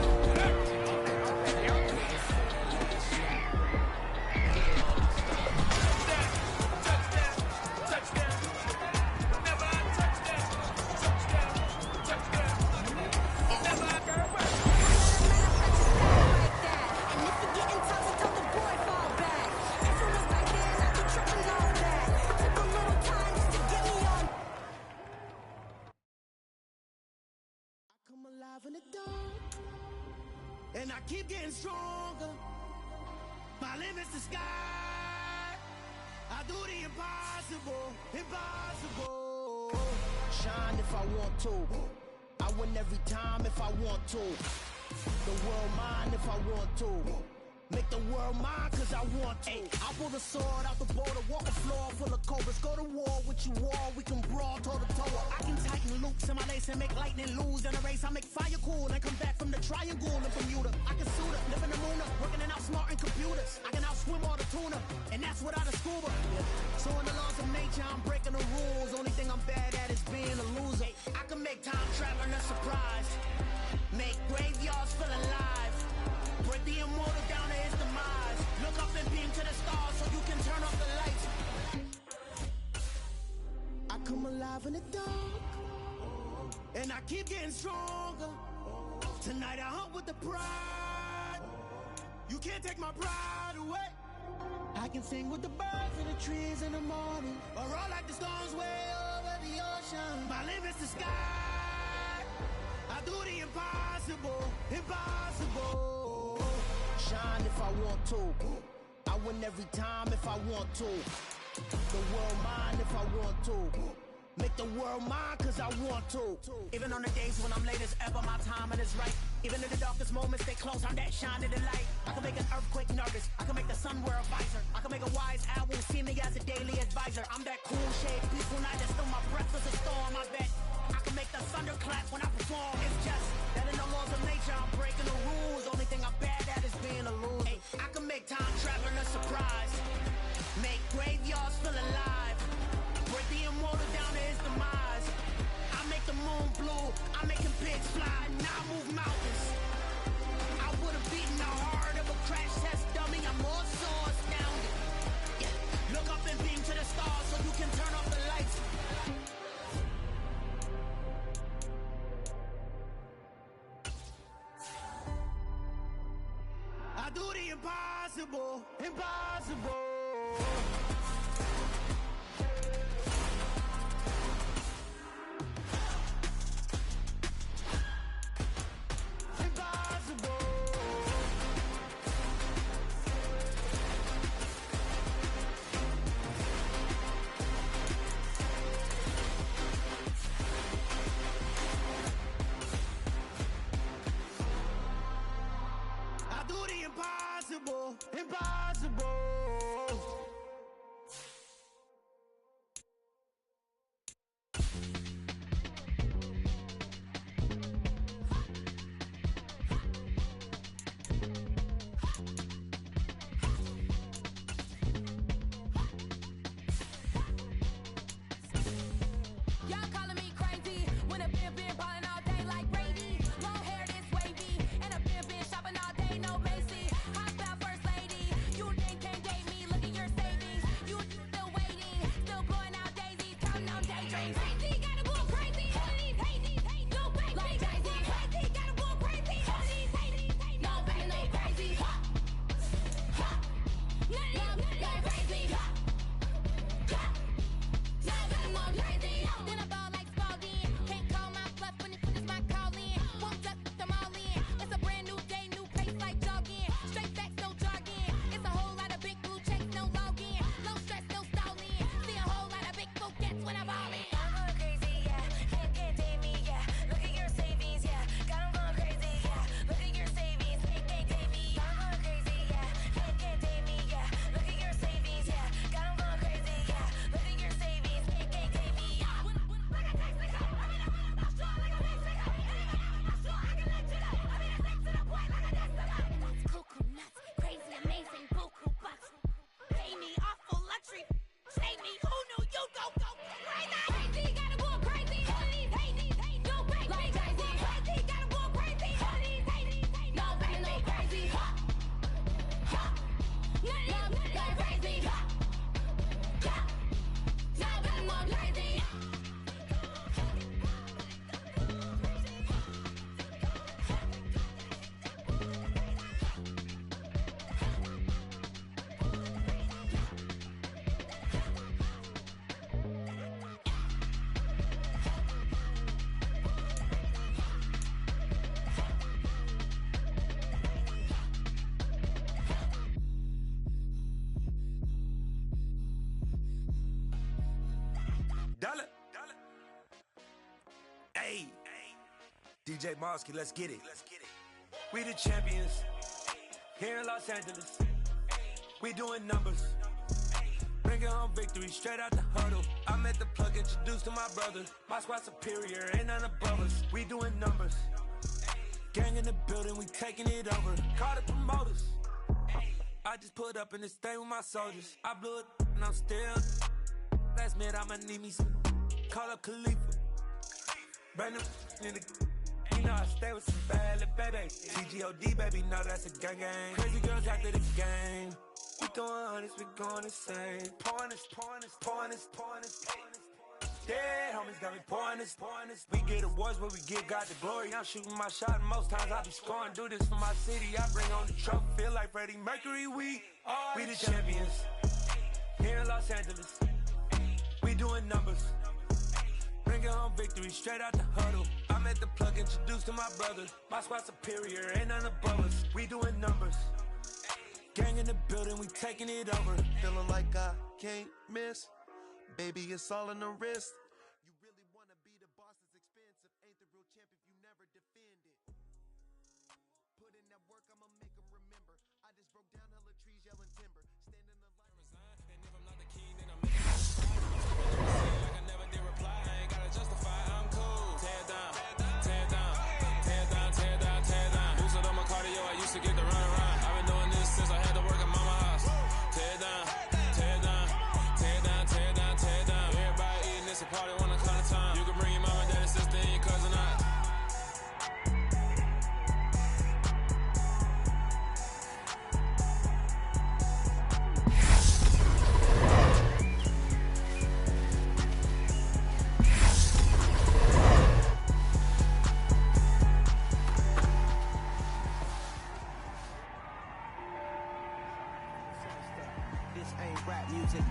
In the dark, and I keep getting stronger. My limit's the sky. I do the impossible, impossible. Shine if I want to. I win every time if I want to. The world mine if I want to. Make the world mine cause I want to. I'll pull the sword out the border, walk a floor full of cobras. Go to war with you all, we can brawl toe to toe. I can tighten loops in my lace and make lightning lose in a race. I make fire cool and come back from the triangle in Bermuda. I can suit up, live in the moon, working and outsmarting computers. I can outswim all the tuna, and that's without a scuba. So in the laws of nature, I'm breaking the rules. Only thing I'm bad at is being a loser. I can make time traveling a surprise. Make graveyards feel alive. Break the immortal down to his demise. Look up and beam to the stars so you can turn off the lights. I come alive in the dark, and I keep getting stronger. Tonight I hunt with the pride. You can't take my pride away. I can sing with the birds and the trees in the morning, or roll like the storms way over the ocean. My limit's the sky. I do the impossible, impossible. Shine if I want to. I win every time if I want to. The world mine if I want to. Make the world mine cause I want to. Even on the days when I'm late as ever, my timing is right. Even in the darkest moments, stay close, I'm that shine in the light. I can make an earthquake nervous, I can make the sun wear a visor. I can make a wise owl see me as a daily advisor. I'm that cool shade, peaceful night that still my breath is a storm, I bet. I can make the thunder clap when I perform. It's just that in the laws of nature, I'm breaking the rules. Only thing I'm bad at is being a loser. I can make time traveling a surprise. Make graveyards feel alive. Break the immortal down to his demise. I make the moon blue. I'm making pigs fly. Now I move mountains. I would have beaten the heart of a crash test dummy. I'm more so astounded. Yeah. Look up and beam to the stars so you can turn off the lights. I do the impossible, impossible. Hey, DJ Mosky, let's get it. We the champions here in Los Angeles. We doing numbers, bringing home victory straight out the huddle. I met the plug, introduced to my brother. My squad superior, ain't none above us. We doing numbers, gang in the building, we taking it over. Call the promoters. I just put up in this thing with my soldiers. I blew it and I'm still. Last minute I'ma need me some. Call up Khalifa. Brand new in the. You know I stay with some bad little baby. TGOD baby, know that's a gang gang. Crazy girls after the game. We doing honest, we going insane. Pouring this. Dead homies got me pouring this. We get awards where we give God the glory. I'm shooting my shot and most times I be scoring. Do this for my city, I bring on the trophy. Feel like Freddie Mercury, we the champions here in Los Angeles. We doing numbers, bringing home victory straight out the huddle. I met the plug, introduced to my brother. My squad superior, ain't none above us. We doing numbers, gang in the building, we taking it over. Feeling like I can't miss. Baby, it's all in the wrist. You really want to be the boss, it's expensive. Ain't the real champ if you never defend it. Put in that work, I'ma make them remember. I just broke down hella trees, yelling timber. Stand in the line. And if I'm not the king, then I'm like I never did reply. I ain't gotta justify, I'm cool. Tear down, tear down, tear down, tear down, tear down. Boost it on my cardio, I used to get the run around. I've been doing this since I had to work at mama house. Tear down, tear down, tear down, tear down, tear down. Everybody eating this a party one o'clock of time. You can bring your mama, daddy, sister, and your cousin out.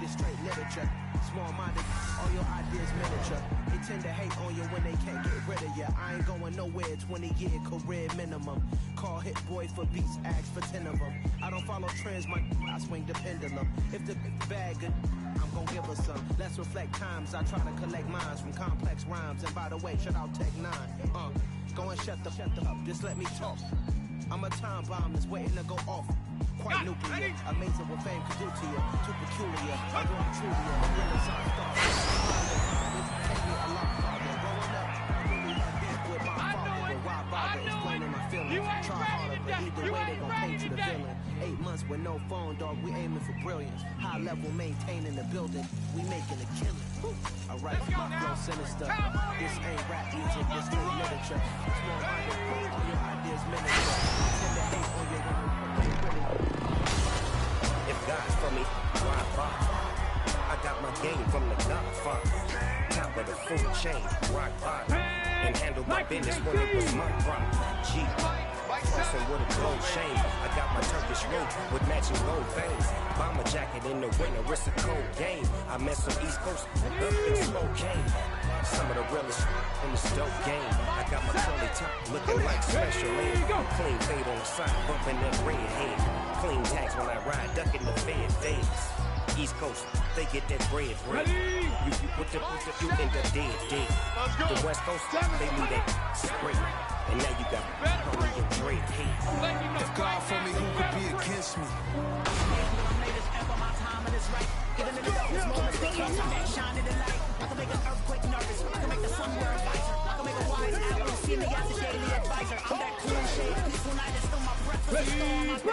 This straight literature, small-minded, all your ideas miniature. They tend to hate on you when they can't get rid of you. I ain't going nowhere, 20-year career minimum. Call hit boy for beats, ask for 10 of them. I don't follow trends, I swing the pendulum. If the bag good, I'm gonna give her some. Let's reflect times, I try to collect minds from complex rhymes. And by the way, shout out Tech 9. Go and shut the up, just let me talk. I'm a time bomb that's waiting to go off. Quite nuclear, amazing what fame can do to you. Too peculiar, I want truly a renaissance star. Take me a lot farther. Growing up, I really had beef with my father. But why bother explaining my feelings? Try harder, but either way they gon' paint you the villain. 8 months with no phone, dog, we aiming for brilliance. High level maintaining the building, we making a killing. Alright, my flow sinister. This ain't rap music, this straight literature. Small-minded, all your ideas miniature. Tend to hate on your own. If God's for me, why bother? I got my game from the Godfather. Top of the full chain, rock bottom. And handle my business when it was my problem. G. Crossing with a gold chain. I got my Turkish rope with matching gold veins. Bomber jacket in the winter, it's a cold game. I met some East Coast up in Spokane. Some of the realest in the dope game. I got my curly top looking like special ed. Clean fade on the side, bumping that red head. Clean tags when I ride, ducking the feds. East Coast, they get that bread. You put the you end up dead. The West Coast, they leave that straight. And now you got only your dread head. If God for me, who could be against me? Even in the darkest moments, they can't shine in the light. I can make an earthquake nervous. I can make the sun wear a visor. I can make a wise owl see me as a daily advisor. I'm that cool shade, peaceful night is still my breath with a storm.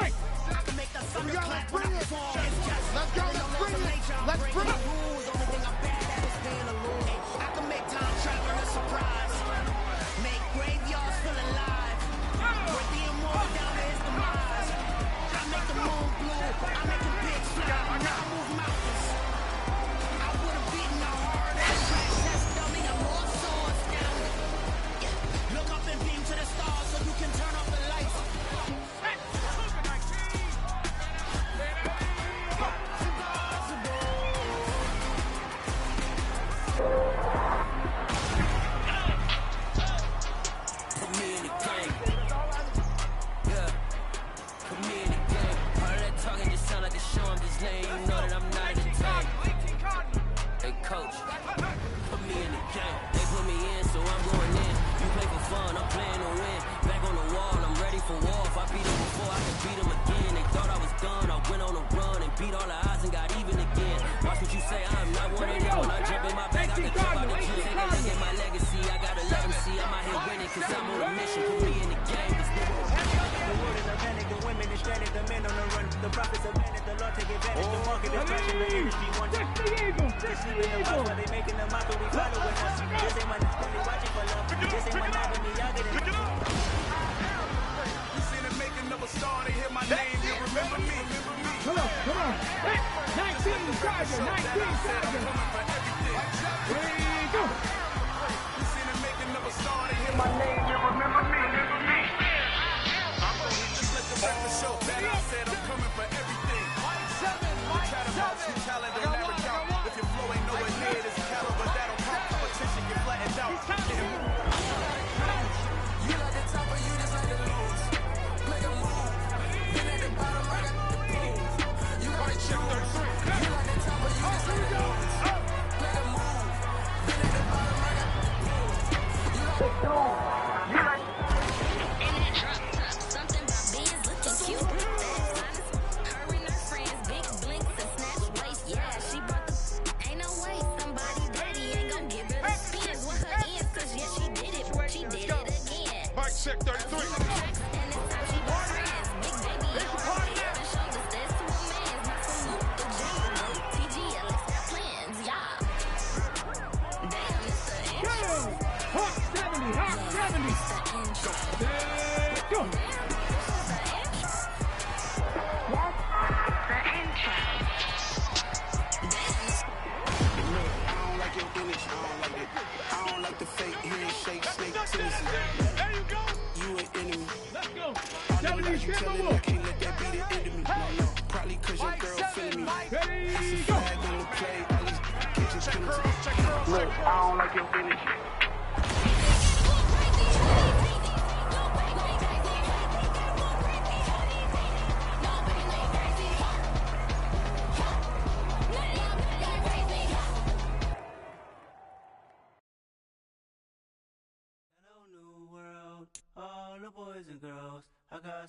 I can make the thunder clap when I perform. It's just let's go, let's bring it. Let's bring it. Rules, only thing I'm bad at is being alone. I can make time travel a surprise. Make graveyards feel alive. Where the immortal down to his demise. I make the moon blue. I make the pigs fly. I move mountains. I would have beaten a hard ass trash test dummy. I'm more so astounded. Look up and beam to the stars so you can turn off the lights.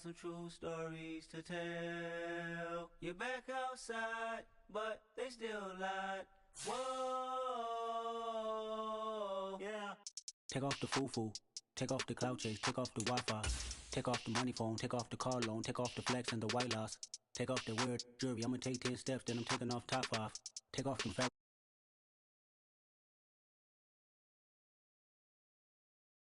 Some true stories to tell. You're back outside, but they still lied. Whoa, yeah. Take off the foo-foo, take off the cloud chase, take off the Wi-Fi, take off the money phone, take off the car loan, take off the flex and the white loss, take off the weird jewelry. I'ma take 10 steps, then I'm taking off top 5. Take off them fat